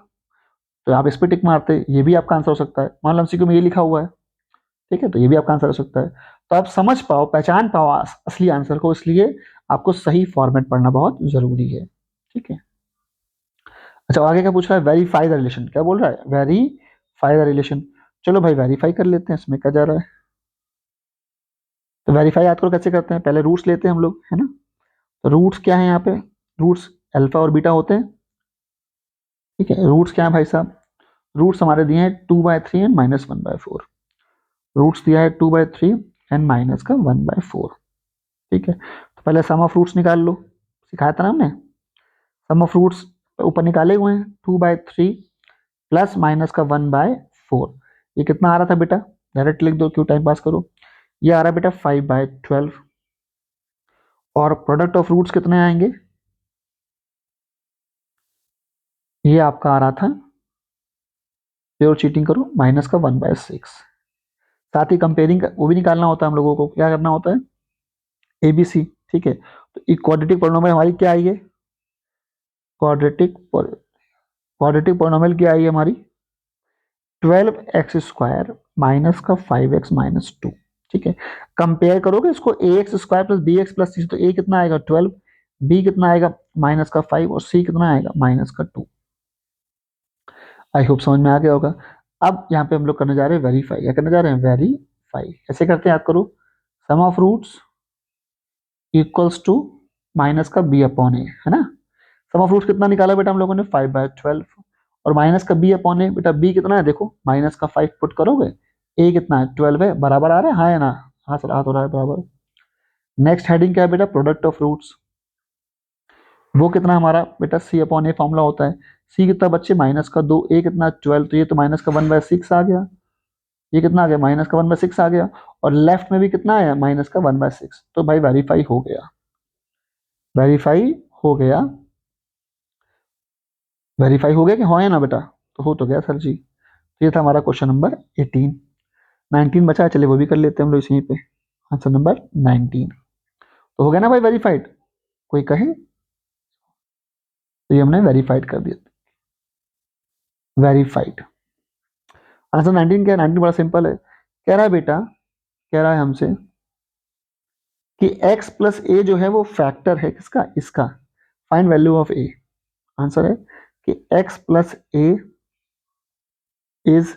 तो आप इस पे टिक मारते, ये भी आपका आंसर हो सकता है। मान लो एमसीक्यू में ये लिखा हुआ है, ठीक है, तो ये भी आपका आंसर हो सकता है। तो आप समझ पाओ, पहचान पाओ असली आंसर को, इसलिए आपको सही फॉर्मेट पढ़ना बहुत जरूरी है, ठीक है। अच्छा आगे क्या पूछ रहा है, वेरीफाई द रिलेशन, क्या बोल रहा है, वेरीफाई द रिलेशन। चलो भाई वेरीफाई कर लेते हैं, इसमें क्या जा रहा है। तो वेरीफाई याद करो कैसे करते हैं, पहले रूट्स लेते हैं हम लोग, है ना। तो रूट्स क्या है यहाँ पे, रूट्स अल्फा और बीटा होते हैं, ठीक है। रूट्स क्या है भाई साहब, रूट्स हमारे दिए हैं 2/3 एंड -1/4, रूट्स दिया है 2/3 एंड माइनस का 1/4, ठीक है। तो पहले सम ऑफ रूट्स निकाल लो, सिखाया था ना हमने, सम ऑफ रूट्स ऊपर निकाले हुए हैं, 2/3 प्लस माइनस का 1/4, ये कितना आ रहा था बेटा, डायरेक्ट लिख दो, क्यों टाइम पास करो। ये आ रहा है बेटा 5/12, और प्रोडक्ट ऑफ रूट्स कितने आएंगे, ये आपका आ रहा था, प्योर चीटिंग करो, माइनस का 1/6। साथ ही कंपेयरिंग वो भी निकालना होता है हम लोगों को, क्या करना होता है, एबीसी, ठीक है। तो क्वाड्रेटिक पॉलिनोमियल हमारी क्या आई है, क्वाड्रेटिक क्वाड्रेटिक पॉलिनोमियल क्या आई है हमारी, 12x² माइनस का 5x माइनस 2, ठीक है। कंपेयर करोगे इसको ax² plus bx plus c, तो a कितना आएगा 12, b कितना आएगा माइनस का 5, और c कितना आएगा माइनस का 2। आई होप समझ में आ गया होगा। अब यहाँ पे हम लोग करने जा रहे हैं वेरीफाई, क्या करने जा रहे हैं, वेरीफाई। कैसे करते हैं याद करो, sum of roots equals to minus का b अपॉन ए, है ना। सम ऑफ रूट्स कितना निकाला बेटा हम लोगों ने, 5/12, और माइनस का b अपॉन ए, बेटा b कितना है देखो, माइनस का 5 पुट करोगे, a कितना है 12 है, बराबर आ रहा है, हाँ है ना, हाँ सर हाथ हो रहा है बराबर। नेक्स्ट हेडिंग क्या है बेटा, प्रोडक्ट ऑफ रूट्स, वो कितना हमारा बेटा c अपॉन ए फॉर्मूला होता है, c कितना बच्चे माइनस का 2, a कितना 12, तो ये तो माइनस का 1/6 आ गया, ये कितना आ गया माइनस का 1/6 आ गया, और लेफ्ट में भी कितना आया माइनस का 1/6। तो भाई वेरीफाई हो गया, वेरीफाई हो गया, वेरीफाई हो गया कि हो या ना बेटा, तो हो तो गया सर जी। तो ये था हमारा क्वेश्चन नंबर 18। 19 बचा है, चलिए वो भी कर लेते हैं हम लोग इसी पे, आंसर नंबर 19। तो हो गया ना भाई वेरीफाइड, कोई कहे, तो ये हमने वेरीफाइड कर दिया, वेरीफाइड। आंसर 19 क्या है, 19 बड़ा सिंपल है, कह रहा है बेटा, कह रहा है हमसे कि x प्लस ए जो है वो फैक्टर है किसका, इसका, find value of A. Answer है कि x plus A is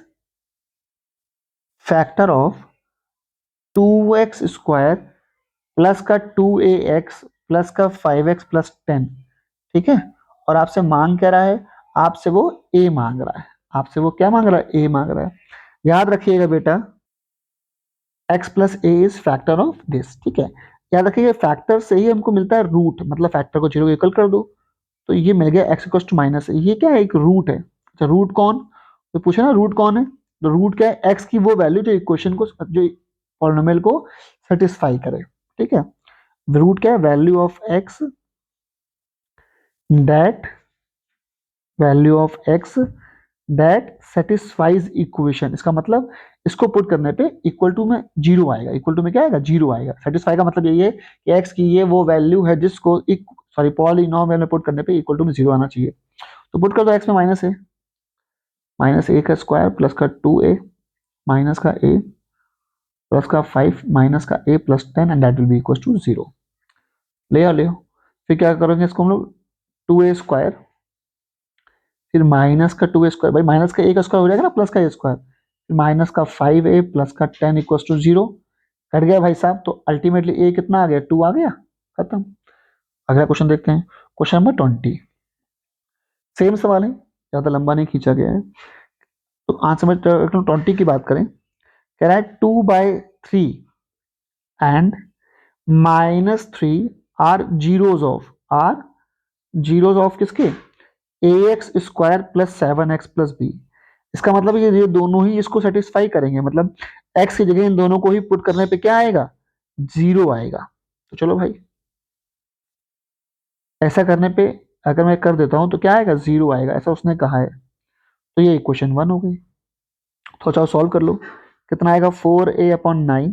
factor of 2x² plus का 2ax प्लस का 5x प्लस 10, ठीक है। और आपसे मांग क्या रहा है, आपसे वो ए मांग रहा है, आपसे वो क्या मांग रहा है, ए मांग रहा है। याद रखिएगा बेटा, x plus A is factor of this, ठीक है। याद रखिएगा फैक्टर से ही हमको मिलता है रूट, मतलब फैक्टर को जीरो इक्वल कर दो, तो ये मिल गया x इक्वल टू माइनस, ये क्या है, एक रूट है। अच्छा रूट कौन, तो पूछा ना रूट कौन है, तो रूट क्या है, x की वो वैल्यू जो इक्वेशन को, जो पॉलिनोमियल को सेटिस्फाई करे, ठीक है। रूट क्या है, value of x, that value of x that satisfies equation, इसका मतलब इसको पुट करने पे इक्वल टू में जीरो आएगा, इक्वल टू में क्या आएगा, जीरो आएगा। सेटिस्फाई का मतलब यही है कि x की ये वो वैल्यू है जिसको सॉरी पॉलिनोमियल में पुट करने पे इक्वल टू में जीरो आना चाहिए। तो पुट कर दो x में माइनस ए का स्क्वायर प्लस का 2a माइनस का a प्लस का 5 माइनस का a plus 10 and that will be equal to zero. ले आओ फिर क्या करेंगे इसको हम लोग, 2a स्क्वायर फिर माइनस का 2a स्क्वायर, भाई माइनस का a का स्क्वायर हो जाएगा ना प्लस का a स्क्वायर, फिर माइनस का 5a प्लस का 10 इक्वल टू जीरो। कट गया भाई साहब, तो अल्टीमेटली a कितना आ गया, 2 आ गया, खत्म। अगला क्वेश्चन देखते हैं, क्वेश्चन नंबर 20। सेम सवाल है, ज्यादा लंबा नहीं खींचा गया है। तो आंसर में 20 की बात करें, कह रहा है 2/3 एंड -3 आर जीरोज ऑफ किसके, a x square plus 7x plus b. इसका मतलब ये दोनों ही इसको सेटिस्फाई करेंगे, मतलब x की जगह इन दोनों को ही पुट करने पे क्या आएगा, जीरो आएगा। तो चलो भाई, ऐसा करने पे अगर मैं कर देता हूं तो क्या आएगा, जीरो आएगा, ऐसा उसने कहा है। तो ये इक्वेशन 1 हो गई। तो चाहो सॉल्व कर लो, कितना आएगा, 4a/9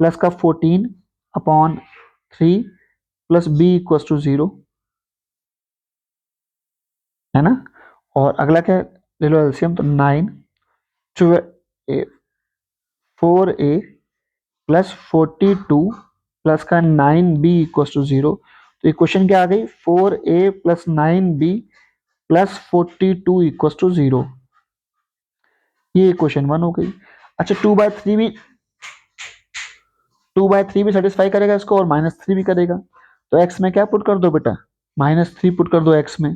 प्लस का 14/3 plus b equal to zero, है ना। और अगला क्या है, ले लो एलसीएम, तो 4a प्लस 42 प्लस का 9b इक्वल टू जीरो। तो इक्वेशन क्या आ गई, 4a plus 9b plus 42 equal to zero. ये इक्वेशन 1 हो गई। अच्छा 2/3 भी सेटिस्फाई करेगा इसको, और -3 भी करेगा। तो x में क्या पुट कर दो बेटा, -3 पुट कर दो x में।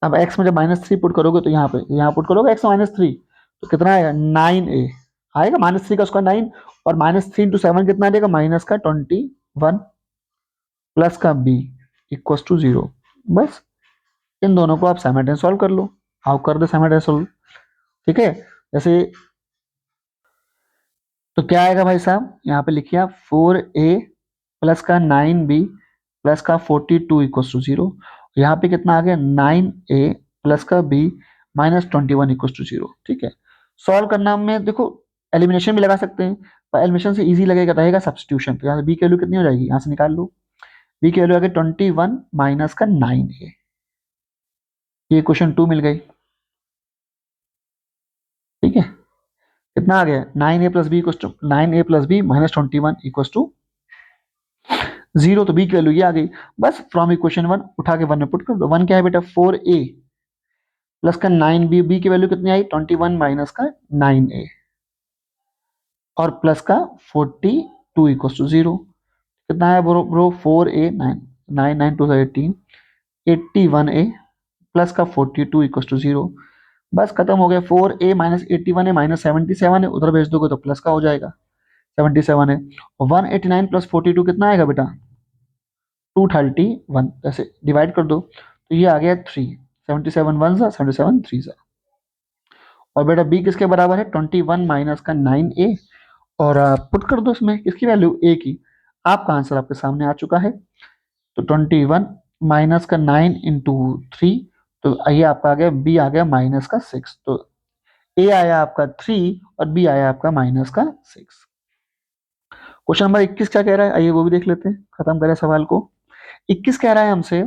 अब x में जब -3 पुट करोगे तो यहाँ पुट करोगे x -3, तो कितना आएगा, 9a आएगा, -3 का स्क्वायर 9, और -3 इंटू 7 कितना आ जाएगा, माइनस का 21 प्लस का b इक्वल टू जीरो। बस इन दोनों को आप साइमल्टेनियस सॉल्व कर लो, आओ कर दो साइमल्टेनियस सॉल्व, ठीक है। जैसे तो क्या आएगा भाई साहब, यहाँ पे लिखिए आप 4a प्लस का 9b प्लस का 42 इक्वल टू जीरो। यहाँ पे कितना आ गया, 9a प्लस का b -21 इक्वल टू जीरो, ठीक है। सॉल्व करना में देखो, एलिमिनेशन भी लगा सकते हैं, पर एलिमिनेशन से इजी लगेगा, रहेगा सब्सटीट्यूशन। तो यहाँ से b की वैल्यू कितनी हो जाएगी, यहाँ से निकाल लो, b की वैल्यू आ गई 21 माइनस का 9a। ये क्वेश्चन 2 मिल गई, ठीक है। कितना आ गया, 9a plus b -21 equal to zero. तो बी की वैल्यू ये आ गई। बस फ्रॉम इक्वेशन 1 उठा के 1 में पुट कर दो। 1 क्या है बेटा, 4a प्लस का 9b, बी की वैल्यू कितनी आई, 21 माइनस का 9a और प्लस का 42 इक्वल टू जीरो। कितना है ब्रो 4a 9 9 9 2 18 81a प्लस का 42 इक्वल टू जीरो। बस खत्म हो गया। 4a माइनस 81 है माइनस 77 है, उधर भेज दोगे तो प्लस का हो जाएगा, 77 है। 189 प्लस 42 कितना आएगा बेटा, 231। ऐसे डिवाइड कर दो तो ये आ गया 3, 77 वन सा 77 थ्री सा। और बेटा बी किसके बराबर है, 21 माइनस का 9a, और पुट कर दो इसमें किसकी वैल्यू, a की। आपका आंसर आपके सामने आ चुका है। तो 21 माइनस का 9 इंटू 3, तो ये आपका आ गया, बी आ गया माइनस का 6। तो ए आया आपका 3 और बी आया आपका माइनस का 6। क्वेश्चन नंबर 21 क्या कह रहा है, आइए वो भी देख लेते हैं, खत्म करें सवाल को। 21 कह रहा है हमसे,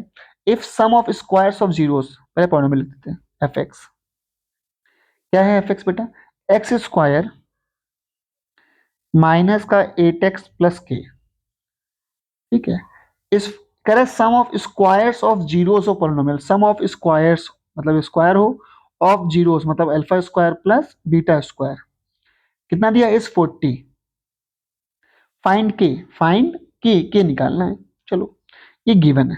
if sum of squares of zeros, पहले पॉइंट में लिख देते हैं, एफ एक्स। क्या है एफ एक्स बेटा, एक्स स्क्वायर माइनस का 8x प्लस के, ठीक है। इस कह रहा है sum of squares of zeros of polynomial, sum of squares मतलब स्क्वायर हो, ऑफ जीरोस मतलब alpha square plus beta square, कितना दिया इस 40। फाइंड के निकालना है। चलो ये गिवन है,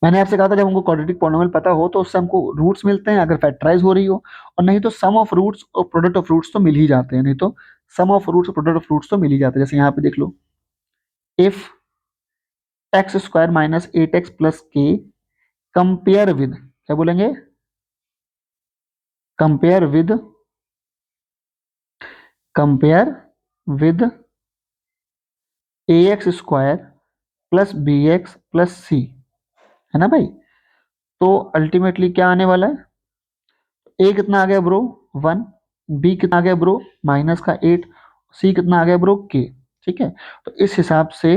मैंने आपसे कहा था जब हमको क्वाड्रेटिक पॉलिनोमियल पता हो तो उससे हमको रूट्स मिलते हैं अगर फैक्टराइज हो रही हो, और नहीं तो सम ऑफ रूट्स और प्रोडक्ट ऑफ रूट्स तो मिल ही जाते हैं, नहीं तो सम ऑफ रूट्स और प्रोडक्ट ऑफ रूट्स तो मिल ही जाते हैं। जैसे यहाँ पे देख लो, if x square minus eight x plus k compare with, क्या बोलेंगे, compare with, compare with a x square plus b x plus c, है ना भाई। तो अल्टीमेटली क्या आने वाला है, ए कितना आ गया ब्रो, 1, बी कितना आ गया ब्रो, माइनस का 8, सी कितना आ गया ब्रो, के। ठीक है, तो इस हिसाब से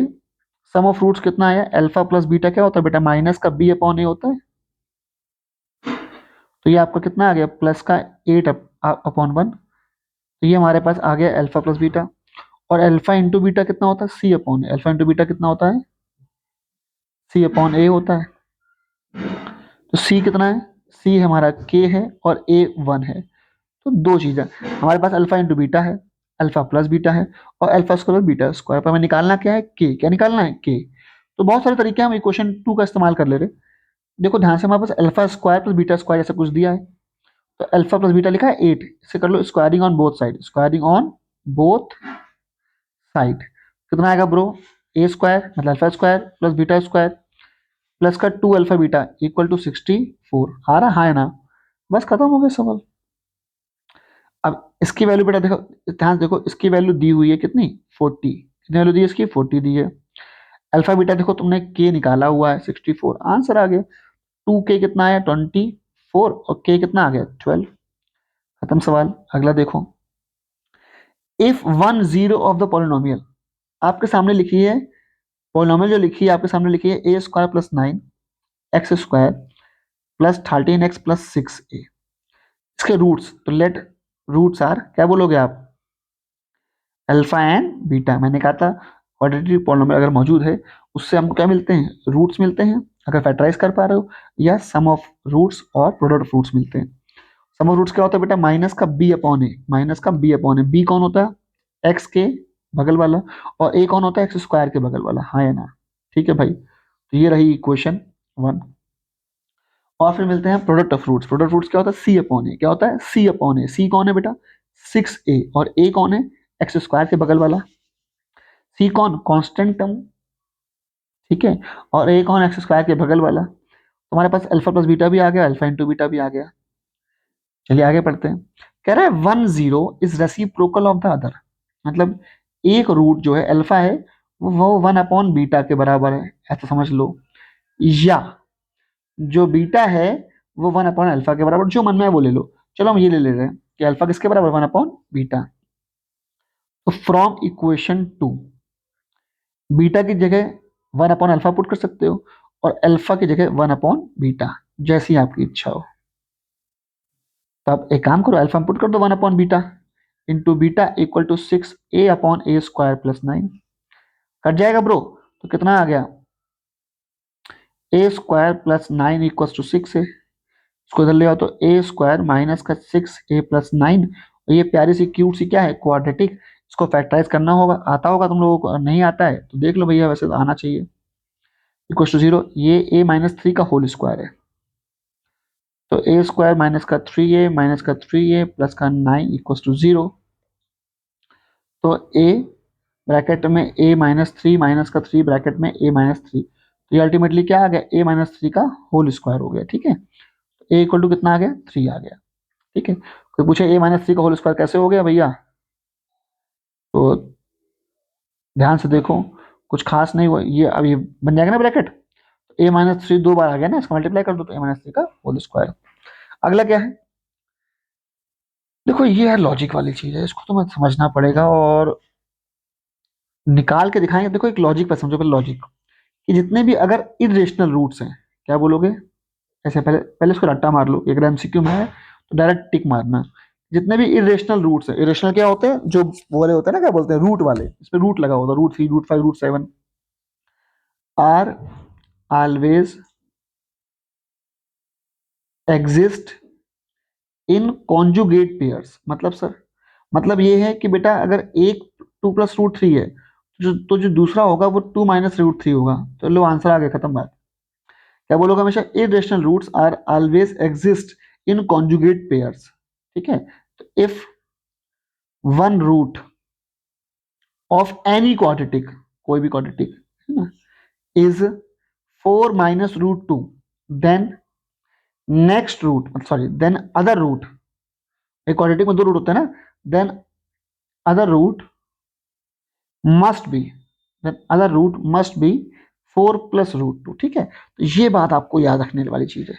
सम ऑफ रूट्स कितना आया, अल्फा प्लस बीटा क्या होता है बेटा, माइनस का बी अपॉन ए होता है। तो ये आपका कितना आ गया, प्लस का 8 अपॉन 1। तो ये हमारे पास आ गया अल्फा प्लस बीटा। और अल्फा इंटू बीटा कितना होता है, सी upon a. Alpha into beta कितना होता है, सी अपॉन ए होता है। तो सी कितना है, सी हमारा के है और ए 1 है। तो दो चीज़ें हमारे पास, अल्फा इंटू बीटा है, अल्फा प्लस बीटा है, और अल्फा स्क्वायर बीटा स्क्वायर पर हमें निकालना क्या है, के। क्या निकालना है, के। तो बहुत सारे तरीके हैं, हम इक्वेशन 2 का इस्तेमाल कर ले रहे। देखो ध्यान से, हमारे पास alpha square plus beta square ऐसा कुछ दिया है। तो अल्फा प्लस बीटा लिखा है 8, इसे कर लो squaring on both side, squaring on both side. कितना आएगा ब्रो, ए स्क्वायर मतलब alpha square plus beta square plus का 2 अल्फा बीटा इक्वल टू 64। आ रहा है ना, बस खत्म हो गया सवाल। अब इसकी वैल्यू बेटा देखो, ध्यान से देखो, इसकी वैल्यू दी हुई है कितनी, 40। कितनी वैल्यू दी है इसकी, 40 दी है। अल्फा बीटा देखो तुमने के निकाला हुआ है 64, आंसर आ गया। 2 के कितना आया, 24, और के कितना आ गया, 12। खत्म सवाल। अगला देखो, if one zero of the polynomial, आपके सामने लिखी है पॉलिनोमियल, जो लिखी है आपके सामने लिखी है a square plus 9 x square plus 13 x plus 6 a. इसके रूट्स, तो लेट रूट्स आर, क्या बोलोगे आप, अल्फा एंड बीटा। मैंने कहा था क्वाड्रेटिक पॉलिनोमियल अगर मौजूद है उससे हमको क्या मिलते हैं, रूट्स मिलते हैं अगर फैक्टराइज कर पा रहे हो, या सम ऑफ रूट्स और प्रोडक्ट ऑफ रूट्स मिलते हैं। सम ऑफ रूट्स क्या होता है बेटा, माइनस का बी अपॉन ए, माइनस का बी अपॉन ए। बी कौन होता है, एक्स के बगल वाला, और ए कौन होता है, एक्स स्क्वायर के बगल वाला, हाँ या ना। ठीक है भाई, तो ये रही इक्वेशन 1। और फिर मिलते हैं product of roots. Product roots क्या होता है, सी अपॉन ए। क्या होता है, सी अपॉन ए। सी कौन है बेटा, 6a, और ए कौन है, एक्स स्क्वायर के बगल वाला। सी कौन, कांस्टेंट टर्म, ठीक है, और ए कौन, एक्स स्क्वायर के बगल वाला। तुम्हारे पास अल्फा प्लस बीटा भी आ गया, अल्फा इंटू बीटा भी आ गया। चलिए आगे पढ़ते हैं। कह रहा है 1 0 is reciprocal of the other, मतलब एक रूट जो है अल्फा है वो 1 अपॉन बीटा के बराबर है, ऐसा समझ लो। या जो बीटा है वो 1 अपॉन अल्फा के बराबर, जो मन में है वो ले लो। चलो हम ये ले ले रहे हैं कि अल्फा किसके बराबर, 1 अपॉन बीटा। तो फ्रॉम इक्वेशन 2 बीटा की जगह 1 अपॉन अल्फा पुट कर सकते हो, और अल्फा की जगह 1 अपॉन बीटा, जैसी आपकी इच्छा हो। तो आप एक काम करो, अल्फा पुट कर दो 1 upon beta into beta equal to 6a upon a square plus 9। Cut जाएगा ब्रो, तो कितना आ गया, a square plus 9 equal to 6 है। इसको इधर ले आओ, तो ए स्क्वायर माइनस का 6a प्लस 9। और ये प्यारी सी क्यूट सी क्या है, क्वाड्रेटिक। इसको फैक्टराइज करना होगा, आता होगा तुम लोगों को, नहीं आता है तो देख लो भैया, वैसे तो आना चाहिए। इक्वल टू 0, ये a-3 का होल स्क्वायर है। तो ए स्क्वायर माइनस का 3a प्लस का 9 इक्वल टू 0। तो a ब्रैकेट में a-3 माइनस का 3 ब्रैकेट में a-3। तो ये अल्टीमेटली क्या आ गया, a-3 का होल स्क्वायर हो गया। ठीक है, a इक्वल टू कितना आ गया, 3 आ गया। ठीक है, कोई पूछे a-3 का होल स्क्वायर कैसे हो गया भैया, तो ध्यान से देखो, कुछ खास नहीं हुआ, ये अब ये बन जाएगा ना ब्रैकेट। a-3 दो बार आ गया ना, इसको मल्टीप्लाई कर दो तो a-3 का होल स्क्वायर। अगला क्या है, देखो ये है लॉजिक वाली चीज है, इसको तुम्हें समझना पड़ेगा और निकाल के दिखाएंगे। देखो एक लॉजिक पर समझो, पहले लॉजिक कि जितने भी अगर इरेशनल रूट्स हैं, क्या बोलोगे, ऐसे पहले पहले इसको रट्टा मार लो, अगर एमसीक्यू में है तो डायरेक्ट टिक मारना। जितने भी इरेशनल रूट्स हैं, इरेशनल क्या होते हैं, जो वो वाले होते हैं ना, क्या बोलते हैं, रूट वाले, इस पे रूट लगा होता है, √3 √5 √7, are always exist in conjugate pairs. मतलब सर, मतलब ये है कि बेटा अगर एक 2 प्लस √3 है, तो जो दूसरा होगा वो 2 माइनस √3 होगा। तो लो आंसर आ गया, खत्म बात। क्या बोलोगे हमेशा, irrational roots are always exist in conjugate pairs, ठीक है। तो if one root of any quadratic, कोई भी क्वाड्रेटिक है ना, is 4 - √2, then next root, sorry then other root, एक क्वाड्रेटिक में दो रूट होता है ना, then other root must be, then other root must be 4 + √2, ठीक है। तो ये बात आपको याद रखने वाली चीज है,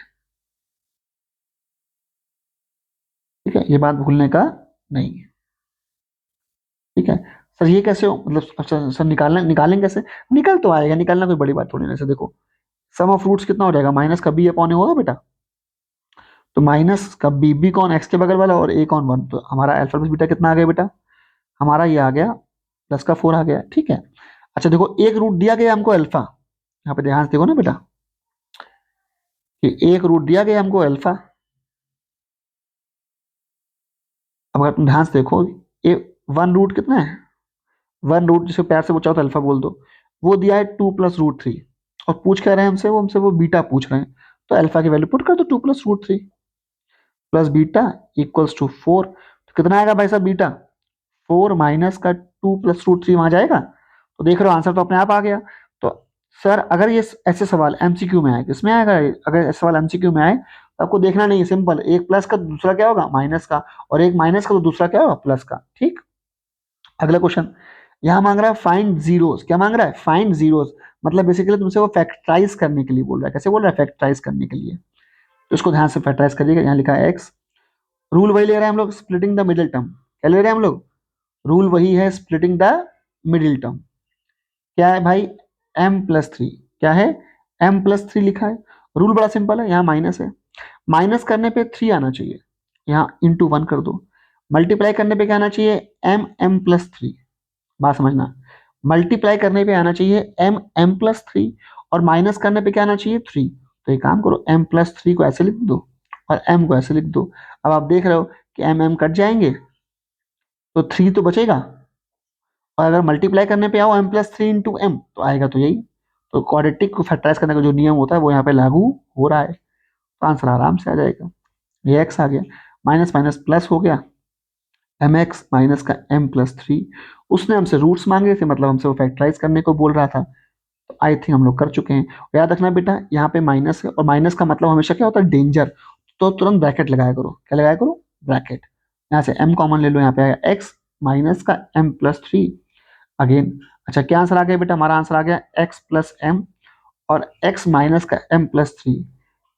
ठीक है, ये बात भूलने का नहीं है, ठीक है। सर ये कैसे हो, मतलब सर निकालना, निकालेंगे कैसे, निकल तो आएगा, निकालना कोई बड़ी बात थोड़ी ना। ऐसे देखो, सम ऑफ रूट्स कितना हो जाएगा, माइनस का बी अपॉन ए होगा बेटा, तो माइनस का बी, बी कौन, एक्स के बगल वाला, और ए कौन 1, तो हमारा अल्फा प्लस बीटा कितना आ गया बेटा, हमारा ये आ गया +4 आ गया, ठीक है। अच्छा देखो, एक रूट दिया गया हमको अल्फा, यहाँ पे ध्यान से देखो ना बेटा, कि एक रूट दिया गया हमको अल्फा। अब अगर तुम ध्यान से देखो, ये वन रूट कितना है, वन रूट जिसे प्यार से पूछा हो तो अल्फा बोल दो, वो दिया है 2 + √3, और पूछ क्या रहे हैं हमसे, वो हमसे वो बीटा पूछ रहे हैं, तो अल्फा की वैल्यू पुट कर दो 2 + √3 प्लस बीटा इक्वल्स टू 4, तो कितना आएगा भाई साहब बीटा, 4 माइनस का 2 + √3 वहां जाएगा, तो देख रहे हो आंसर तो अपने आप आ गया। तो सर अगर ये ऐसे सवाल एमसीक्यू में आए, किसमें आएगा, अगर ऐसे सवाल एमसीक्यू में आए तो आपको देखना नहीं है, सिंपल, एक प्लस का दूसरा क्या होगा माइनस का, और एक माइनस का तो दूसरा क्या होगा प्लस का, ठीक। अगला क्वेश्चन, यहाँ मांग रहा है फाइंड जीरोस, क्या मांग रहा है, फाइंड जीरोस, मतलब बेसिकली तुमसे वो फैक्टराइज करने के लिए बोल रहा है, कैसे बोल रहा है, फैक्टराइज करने के लिए, तो इसको ध्यान से फैक्टराइज करिएगा। यहाँ लिखा है एक्स, रूल वही ले रहे हैं हम लोग, स्प्लिटिंग द मिडिल टर्म, क्या ले रहे हैं हम लोग, रूल वही है, स्प्लिटिंग द मिडिल टर्म, क्या है भाई, m+3, क्या है, m+3 लिखा है, रूल बड़ा सिंपल है, यहाँ माइनस है, माइनस करने पे 3 आना चाहिए, यहाँ ×1 कर दो, मल्टीप्लाई करने पे क्या आना चाहिए, m+3, बात समझना, मल्टीप्लाई करने पे आना चाहिए m+3, और माइनस करने पे क्या आना चाहिए 3, तो एक काम करो, m+3 को ऐसे लिख दो और m को ऐसे लिख दो, अब आप देख रहे हो कि m कट जाएंगे, तो 3 तो बचेगा, और अगर मल्टीप्लाई करने पे आओ m+3 × m, तो आएगा तो यही, तो क्वाड्रेटिक को फैक्टराइज करने का जो नियम होता है वो यहाँ पे लागू हो रहा है, तो आंसर आराम से आ जाएगा, ये x आ गया, माइनस माइनस प्लस हो गया, mx माइनस का m+3, उसने हमसे रूट्स मांगे थे, मतलब हमसे वो फैक्टराइज करने को बोल रहा था, तो आई थिंक हम लोग कर चुके हैं। याद रखना बेटा, यहाँ पे माइनस है, और माइनस का मतलब हमेशा क्या होता है, डेंजर, तो तुरंत ब्रैकेट लगाया करो, क्या लगाया करो, ब्रैकेट, यहाँ से m कॉमन ले लो, यहाँ पे आएगा x माइनस का m+3 अगेन। अच्छा क्या आंसर आ गया बेटा, हमारा आंसर आ गया x+m, और x माइनस का m+3,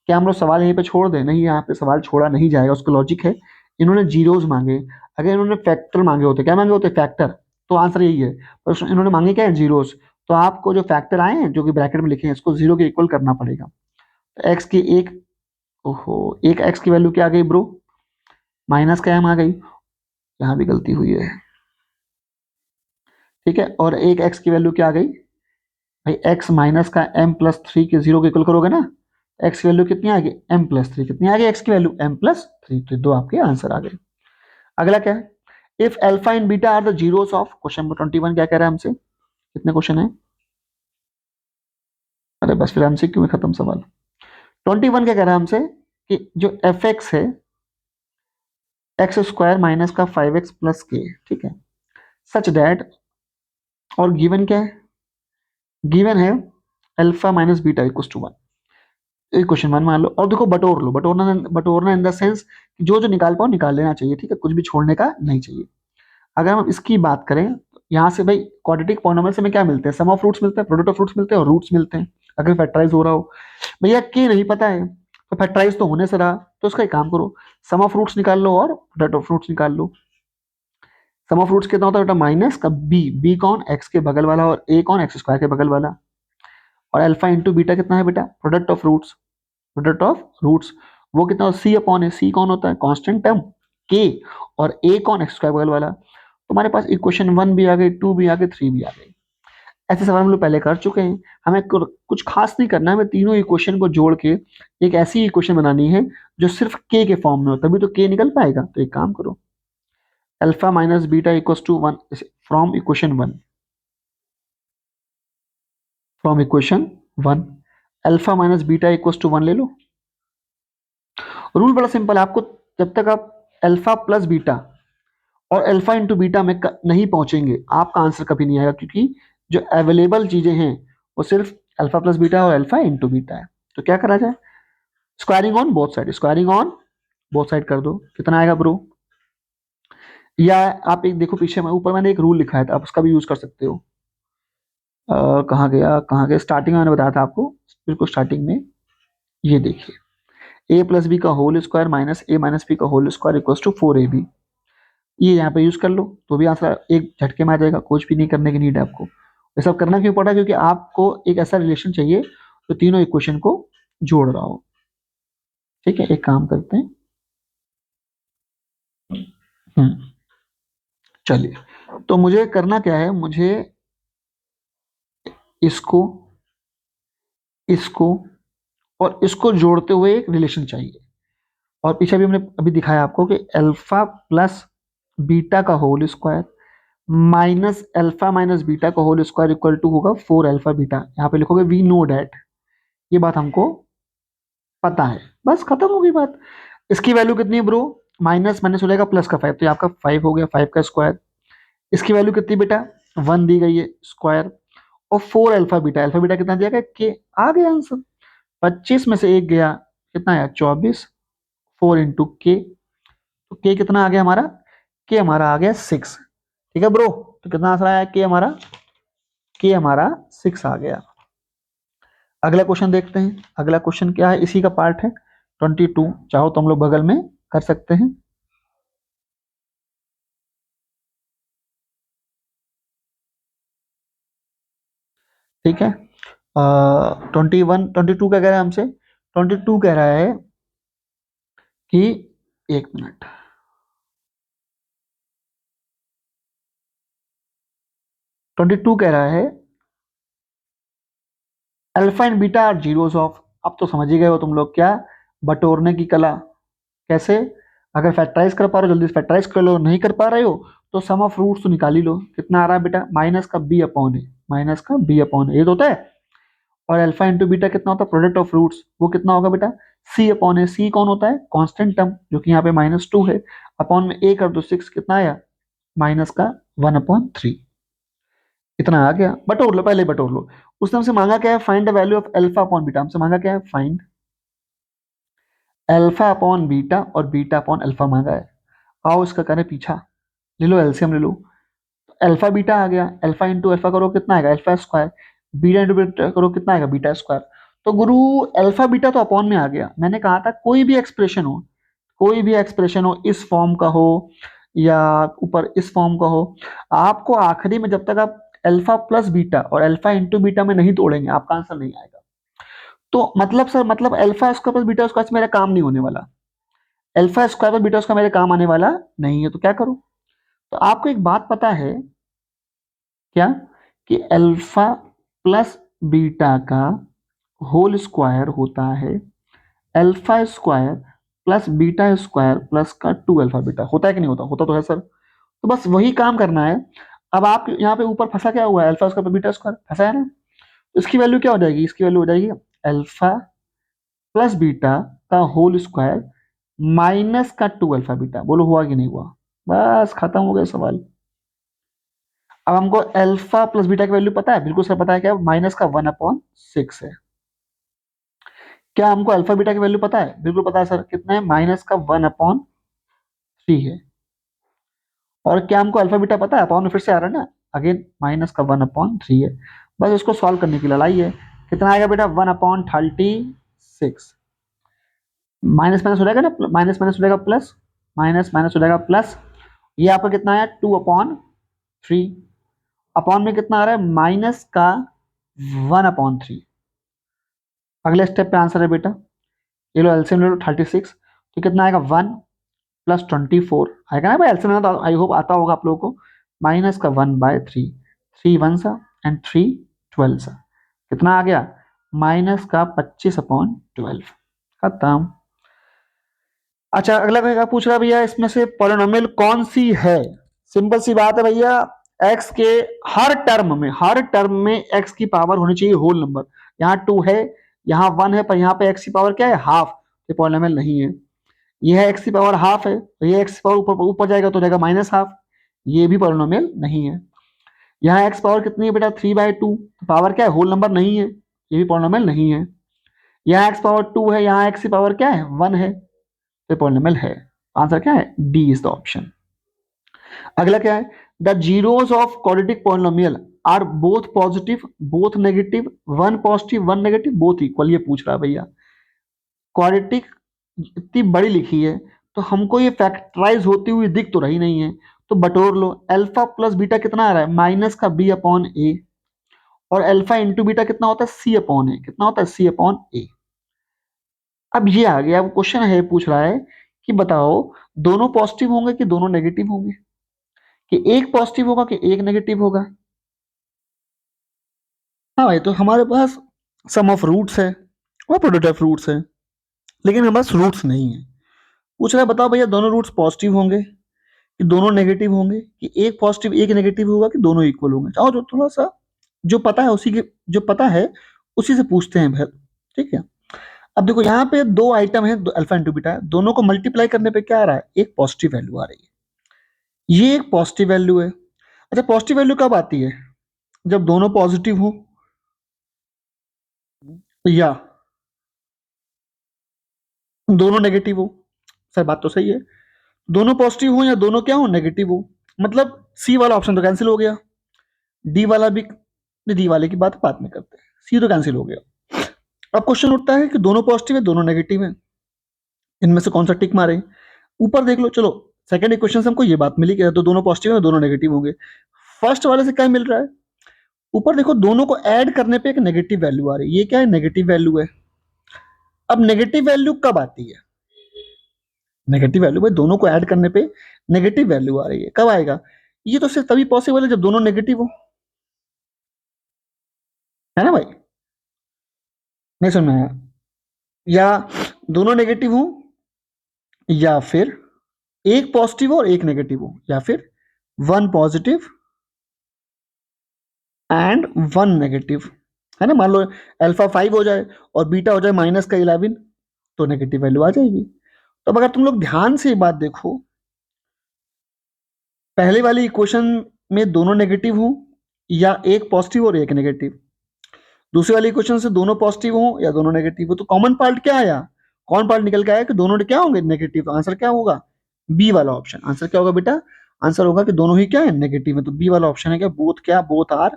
क्या हम लोग सवाल यहीं पे छोड़ दें, नहीं, यहाँ पे सवाल छोड़ा नहीं जाएगा, उसका लॉजिक है, इन्होंने जीरोस मांगे, अगर इन्होंने फैक्टर मांगे होते, क्या मांगे होते, फैक्टर, तो आंसर यही है, पर इन्होंने मांगे क्या है, जीरोस, तो आपको जो फैक्टर आए हैं जो कि ब्रैकेट में लिखे हैं, इसको जीरो के इक्वल करना पड़ेगा, तो एक्स की एक, ओहो, एक एक्स की वैल्यू क्या आ गई ब्रो, माइनस का m आ गई, यहाँ भी गलती हुई है, ठीक है, और एक एक्स की वैल्यू क्या आ गई भाई, x माइनस का m+3 के जीरो के इक्वल करोगे ना, x की वैल्यू कितनी आ गई, m+3, कितनी आ गई x की वैल्यू, m+3, तो दो आपके आंसर आ गए। अगला क्या है, if alpha and beta are the zeros of, question number 21 क्या कह रहा है हमसे, कितने क्वेश्चन है, अरे बस फिर हमसे क्यों खत्म सवाल, 21 क्या कह रहा है हमसे, कि जो एफ एक्स है, x² माइनस का 5x+k, ठीक है, सच दैट, और गिवन क्या है, गिवन है alpha minus beta equal to 1, question 1 मान लो, और देखो बटोर लो, बटोरना, बटोरना इन द सेंस जो जो निकाल पाओ निकाल लेना चाहिए, ठीक है, कुछ भी छोड़ने का नहीं चाहिए। अगर हम इसकी बात करें, यहाँ से भाई क्वाड्रेटिक पॉलिनॉमियल से हमें क्या मिलते हैं, सम ऑफ रूट्स मिलते हैं, प्रोडक्ट ऑफ रूट्स मिलते हैं, और रूट्स मिलते हैं, अगर फैक्टराइज हो रहा हो, भैया के नहीं पता है, तो फैक्टराइज तो होने से रहा, तो उसका एक काम करो, सम ऑफ रूट्स निकाल लो और प्रोडक्ट ऑफ रूट्स निकाल लो। सम ऑफ रूट्स कितना होता है बेटा, माइनस का बी, बी कौन, एक्स के बगल वाला, और ए कौन, x² के बगल वाला, और अल्फा इंटू बीटा कितना है बेटा, product of roots, product of roots, वो कितना, सी अपॉन है, सी कौन होता है, कांस्टेंट टर्म, के, और ए कौन, x² बगल वाला, तुम्हारे पास इक्वेशन 1 भी आ गई, 2 भी आ गई, 3 भी आ गई। ऐसे सवाल हम लोग पहले कर चुके हैं, हमें कुछ खास नहीं करना है, हमें तीनों इक्वेशन को जोड़ के एक ऐसी इक्वेशन बनानी है जो सिर्फ के फॉर्म में हो, तभी तो के निकल पाएगा, तो एक काम करो, alpha minus beta equals to 1 from equation 1, from equation 1, alpha minus beta equal to 1 ले लो। रूल बड़ा सिंपल है, आपको जब तक आप अल्फा प्लस बीटा और अल्फा इंटू बीटा में नहीं पहुंचेंगे आपका आंसर कभी नहीं आएगा, क्योंकि जो अवेलेबल चीजें हैं वो सिर्फ अल्फा प्लस बीटा और अल्फा इंटू बीटा है। तो क्या करा जाए, squaring on both side, squaring on both side कर दो, कितना आएगा ब्रो। या आप एक देखो पीछे में ऊपर मैंने एक रूल लिखा है, आप उसका भी यूज कर सकते हो। कहाँ गया कहाँ गया, स्टार्टिंग में मैंने बताया था आपको, बिल्कुल स्टार्टिंग में। ये देखिए ए प्लस बी का whole square minus a minus b का whole square equal to 4ab। ये यहाँ पे यूज कर लो तो भी आंसर एक झटके में आ जाएगा, कुछ भी नहीं करने की नीड है आपको। ये सब करना क्यों पड़ा, क्योंकि आपको एक ऐसा रिलेशन चाहिए जो तीनों इक्वेशन को जोड़ रहा हो। ठीक है, एक काम करते हैं। हम्म चलिए, तो मुझे करना क्या है, मुझे इसको इसको और इसको जोड़ते हुए एक रिलेशन चाहिए। और पीछे भी हमने अभी दिखाया आपको कि अल्फा प्लस बीटा का whole square minus alpha minus beta का होल स्क्वायर इक्वल टू होगा 4 अल्फा बीटा। यहाँ पे लिखोगे वी नो डैट, ये बात हमको पता है, बस खत्म हो गई बात। इसकी वैल्यू कितनी है ब्रो, माइनस माइनस हो जाएगा प्लस का 5, तो ये आपका 5 हो गया, 5 का स्क्वायर। इसकी वैल्यू कितनी बेटा, 1 दी गई है स्क्वायर। और 4 अल्फा बीटा कितना दिया गया, के। आ गया आंसर, 25 में से एक गया, कितना आया 24, 4 इंटू के। तो के कितना आ गया हमारा, के हमारा आ गया 6। ठीक है ब्रो, तो कितना आंसर आया के हमारा 6 आ गया। अगला क्वेश्चन देखते हैं, अगला क्वेश्चन क्या है, इसी का पार्ट है 22। चाहो तो हम लोग बगल में कर सकते हैं। ठीक है, 22 क्या कह रहा है हमसे, 22 कह रहा है कि, एक मिनट, 22 कह रहा है alpha and beta are zeros of. अब तो समझ ही गए हो तुम लोग, क्या, बटोरने की कला। कैसे, अगर फैक्टराइज कर पा रहे हो जल्दी से फैक्टराइज कर लो, नहीं कर पा रहे हो तो सम ऑफ रूट्स तो निकाल ही लो। कितना आ रहा है बेटा, माइनस का बी अपॉन है, माइनस का बी अपॉन है, ये तो होता है। और अल्फा इंटू बीटा कितना होता है, प्रोडक्ट ऑफ रूट्स, वो कितना होगा बेटा, सी अपॉन है। सी कौन होता है, कांस्टेंट टर्म, जो कि यहाँ पे -2 है। अपॉन में ए कर दो, 6 कितना आया, माइनस का 1/3। इतना आ गया, बटोर लो, पहले बटोर लो। उसने हमसे मांगा क्या है, find the value of alpha upon beta. हमसे मांगा क्या है, फाइंड अल्फा अपॉन बीटा और बीटा अपॉन अल्फा मांगा है। आओ इसका करें पीछा, ले लो एलसीएम ले लो। अल्फा बीटा आ गया, अल्फा इंटू अल्फा करो कितना आएगा, alpha square. Beta into beta करो कितना आएगा, बीटा स्क्वायर। तो गुरु अल्फा बीटा तो अपॉन में आ गया। मैंने कहा था कोई भी एक्सप्रेशन हो, कोई भी एक्सप्रेशन हो, इस फॉर्म का हो या ऊपर इस फॉर्म का हो, आपको आखिरी में जब तक आप अल्फा प्लस बीटा और अल्फा इंटू बीटा में नहीं तोड़ेंगे आपका आंसर नहीं आएगा। तो मतलब सर, मतलब alpha square plus beta square से मेरा काम नहीं होने वाला, alpha square plus beta square मेरे काम आने वाला नहीं है, तो क्या करूं। तो आपको एक बात पता है क्या, कि अल्फा प्लस बीटा का होल स्क्वायर होता है alpha square plus beta square plus का 2 अल्फा बीटा। होता है कि नहीं होता, होता तो है सर। तो बस वही काम करना है। अब आप यहाँ पे ऊपर फंसा क्या हुआ है, अल्फा स्क्वायर बीटा स्क्वायर फंसा है ना। तो इसकी वैल्यू क्या हो जाएगी, इसकी वैल्यू हो जाएगी अल्फा प्लस बीटा का होल स्क्वायर माइनस का 2 अल्फा बीटा। बोलो हुआ कि नहीं हुआ, बस खत्म हो गया सवाल। अब हमको अल्फा प्लस बीटा की वैल्यू पता है, बिल्कुल सर पता है, क्या माइनस का 1/6 है। क्या हमको अल्फा बीटा की वैल्यू पता है, बिल्कुल पता है सर, कितना है, माइनस का 1/3 है। और क्या हमको अल्फा बीटा पता है, अपॉन में फिर से आ रहा है ना, अगेन माइनस का 1/3 है। बस इसको सॉल्व करने की लड़ाई है। कितना आएगा बेटा, 1/36। माइनस माइनस हो जाएगा ना, माइनस माइनस हो जाएगा प्लस, माइनस माइनस हो जाएगा प्लस। ये आपका कितना आया, 2/3। अपॉन में कितना आ रहा है, माइनस का 1/3। अगले स्टेप पे आंसर है बेटा, ये लो एलसीएम ले लो, 36। तो कितना आएगा, 1 + 24 आएगा ना भाई, एलसीएम तो आई होप आता होगा आप लोगों को। माइनस का 1/3, 3 1 सा एंड 3 12 सा, कितना आ गया, माइनस का 25/12। खत्म। अच्छा, अगला भैया पूछ रहा है, भैया इसमें से पॉलिनोमियल कौन सी है। सिंपल सी बात है भैया, एक्स के हर टर्म में एक्स की पावर होनी चाहिए होल नंबर। यहाँ 2 है, यहाँ 1 है पर यहाँ पे x की पावर क्या है, हाफ, ये पॉलिनोमियल नहीं है। ये है x की पावर हाफ है, तो ये x की पावर ऊपर ऊपर जाएगा तो जाएगा माइनस हाफ, ये भी पॉलिनोमियल नहीं है। यहाँ x पावर कितनी है बेटा, 3/2, पावर क्या है, होल नंबर नहीं है, ये भी पॉलिनोमियल नहीं है। यहाँ x पावर 2 है, यहाँ x की पावर क्या है, 1 है, तो पॉलिनोमियल है। आंसर क्या है, डी इज द ऑप्शन। अगला क्या है, the zeros of quadratic polynomial are both positive both negative, one positive one negative both equal, ये पूछ रहा है भैया। क्वाड्रेटिक इतनी बड़ी लिखी है तो हमको ये फैक्टराइज होती हुई दिख तो रही नहीं है, तो बटोर लो। अल्फा प्लस बीटा कितना आ रहा है, माइनस का बी अपॉन ए, और अल्फा इंटू बीटा कितना होता है, सी अपॉन ए, कितना होता है, सी अपॉन ए। अब ये आ गया, अब क्वेश्चन है, पूछ रहा है कि बताओ दोनों पॉजिटिव होंगे कि दोनों नेगेटिव होंगे, कि एक पॉजिटिव होगा कि एक नेगेटिव होगा। हाँ भाई, तो हमारे पास सम ऑफ रूट्स है और प्रोडक्ट ऑफ रूट्स है, लेकिन हमारे पास रूट्स नहीं है। पूछ रहा है बताओ भैया दोनों रूट्स पॉजिटिव होंगे कि दोनों नेगेटिव होंगे, कि एक पॉजिटिव एक नेगेटिव होगा, कि दोनों इक्वल होंगे। चाहो जो थोड़ा सा जो पता है उसी के, जो पता है उसी से पूछते हैं भाई, ठीक है। अब देखो यहाँ पे दो आइटम है, अल्फा इंटू बीटा है, दोनों को मल्टीप्लाई करने पे क्या आ रहा है, एक पॉजिटिव वैल्यू आ रही है, ये एक पॉजिटिव वैल्यू है। अच्छा, पॉजिटिव वैल्यू कब आती है, जब दोनों पॉजिटिव हो या दोनों नेगेटिव हो। सर बात तो सही है, दोनों पॉजिटिव हो या दोनों क्या हो, नेगेटिव हो। मतलब सी वाला ऑप्शन तो कैंसिल हो गया, डी वाला भी, डी वाले की बात बाद में करते हैं, सी तो कैंसिल हो गया। अब क्वेश्चन उठता है कि दोनों पॉजिटिव है दोनों नेगेटिव है, इनमें से कौन सा टिक मारे। ऊपर देख लो, चलो सेकंड इक्वेशन से हमको ये बात मिली कि तो दोनों पॉजिटिव है दोनों नेगेटिव होंगे। फर्स्ट वाले से क्या मिल रहा है, ऊपर देखो दोनों को ऐड करने पे एक नेगेटिव वैल्यू आ रही है, ये क्या है, नेगेटिव वैल्यू है। अब नेगेटिव वैल्यू कब आती है, नेगेटिव वैल्यू भाई दोनों को ऐड करने पे नेगेटिव वैल्यू आ रही है, कब आएगा, ये तो सिर्फ तभी पॉसिबल है जब दोनों नेगेटिव हो, है ना भाई, नहीं समझ में आया, या दोनों नेगेटिव हो, या फिर एक पॉजिटिव हो और एक नेगेटिव हो, या फिर one positive and one negative, है ना। मान लो अल्फा 5 हो जाए और बीटा हो जाए माइनस का 11, तो नेगेटिव वैल्यू आ जाएगी। तो अब अगर तुम लोग ध्यान से बात देखो, पहले वाली इक्वेशन में दोनों नेगेटिव हो या एक पॉजिटिव और एक नेगेटिव, दूसरी वाली इक्वेशन से दोनों पॉजिटिव हो या दोनों नेगेटिव हो, तो कॉमन पार्ट क्या आया, कॉमन पार्ट निकल के आया कि दोनों क्या होंगे, नेगेटिव। आंसर क्या होगा, बी वाला ऑप्शन। आंसर क्या होगा बेटा, आंसर होगा कि दोनों ही क्या है, नेगेटिव है, तो बी वाला ऑप्शन है क्या, बोथ क्या, बोथ आर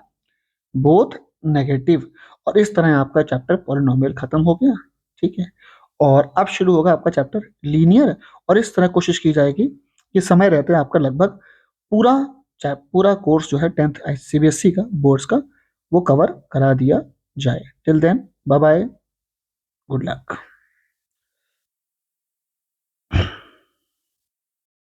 बोथ नेगेटिव। और इस तरह आपका चैप्टर पॉलिनोमियल खत्म हो गया, ठीक है। और अब शुरू होगा आपका चैप्टर लीनियर, और इस तरह कोशिश की जाएगी कि समय रहते आपका लगभग पूरा पूरा कोर्स जो है 10th सीबीएसई का बोर्ड्स का वो कवर करा दिया जाए। Till then bye bye, good luck.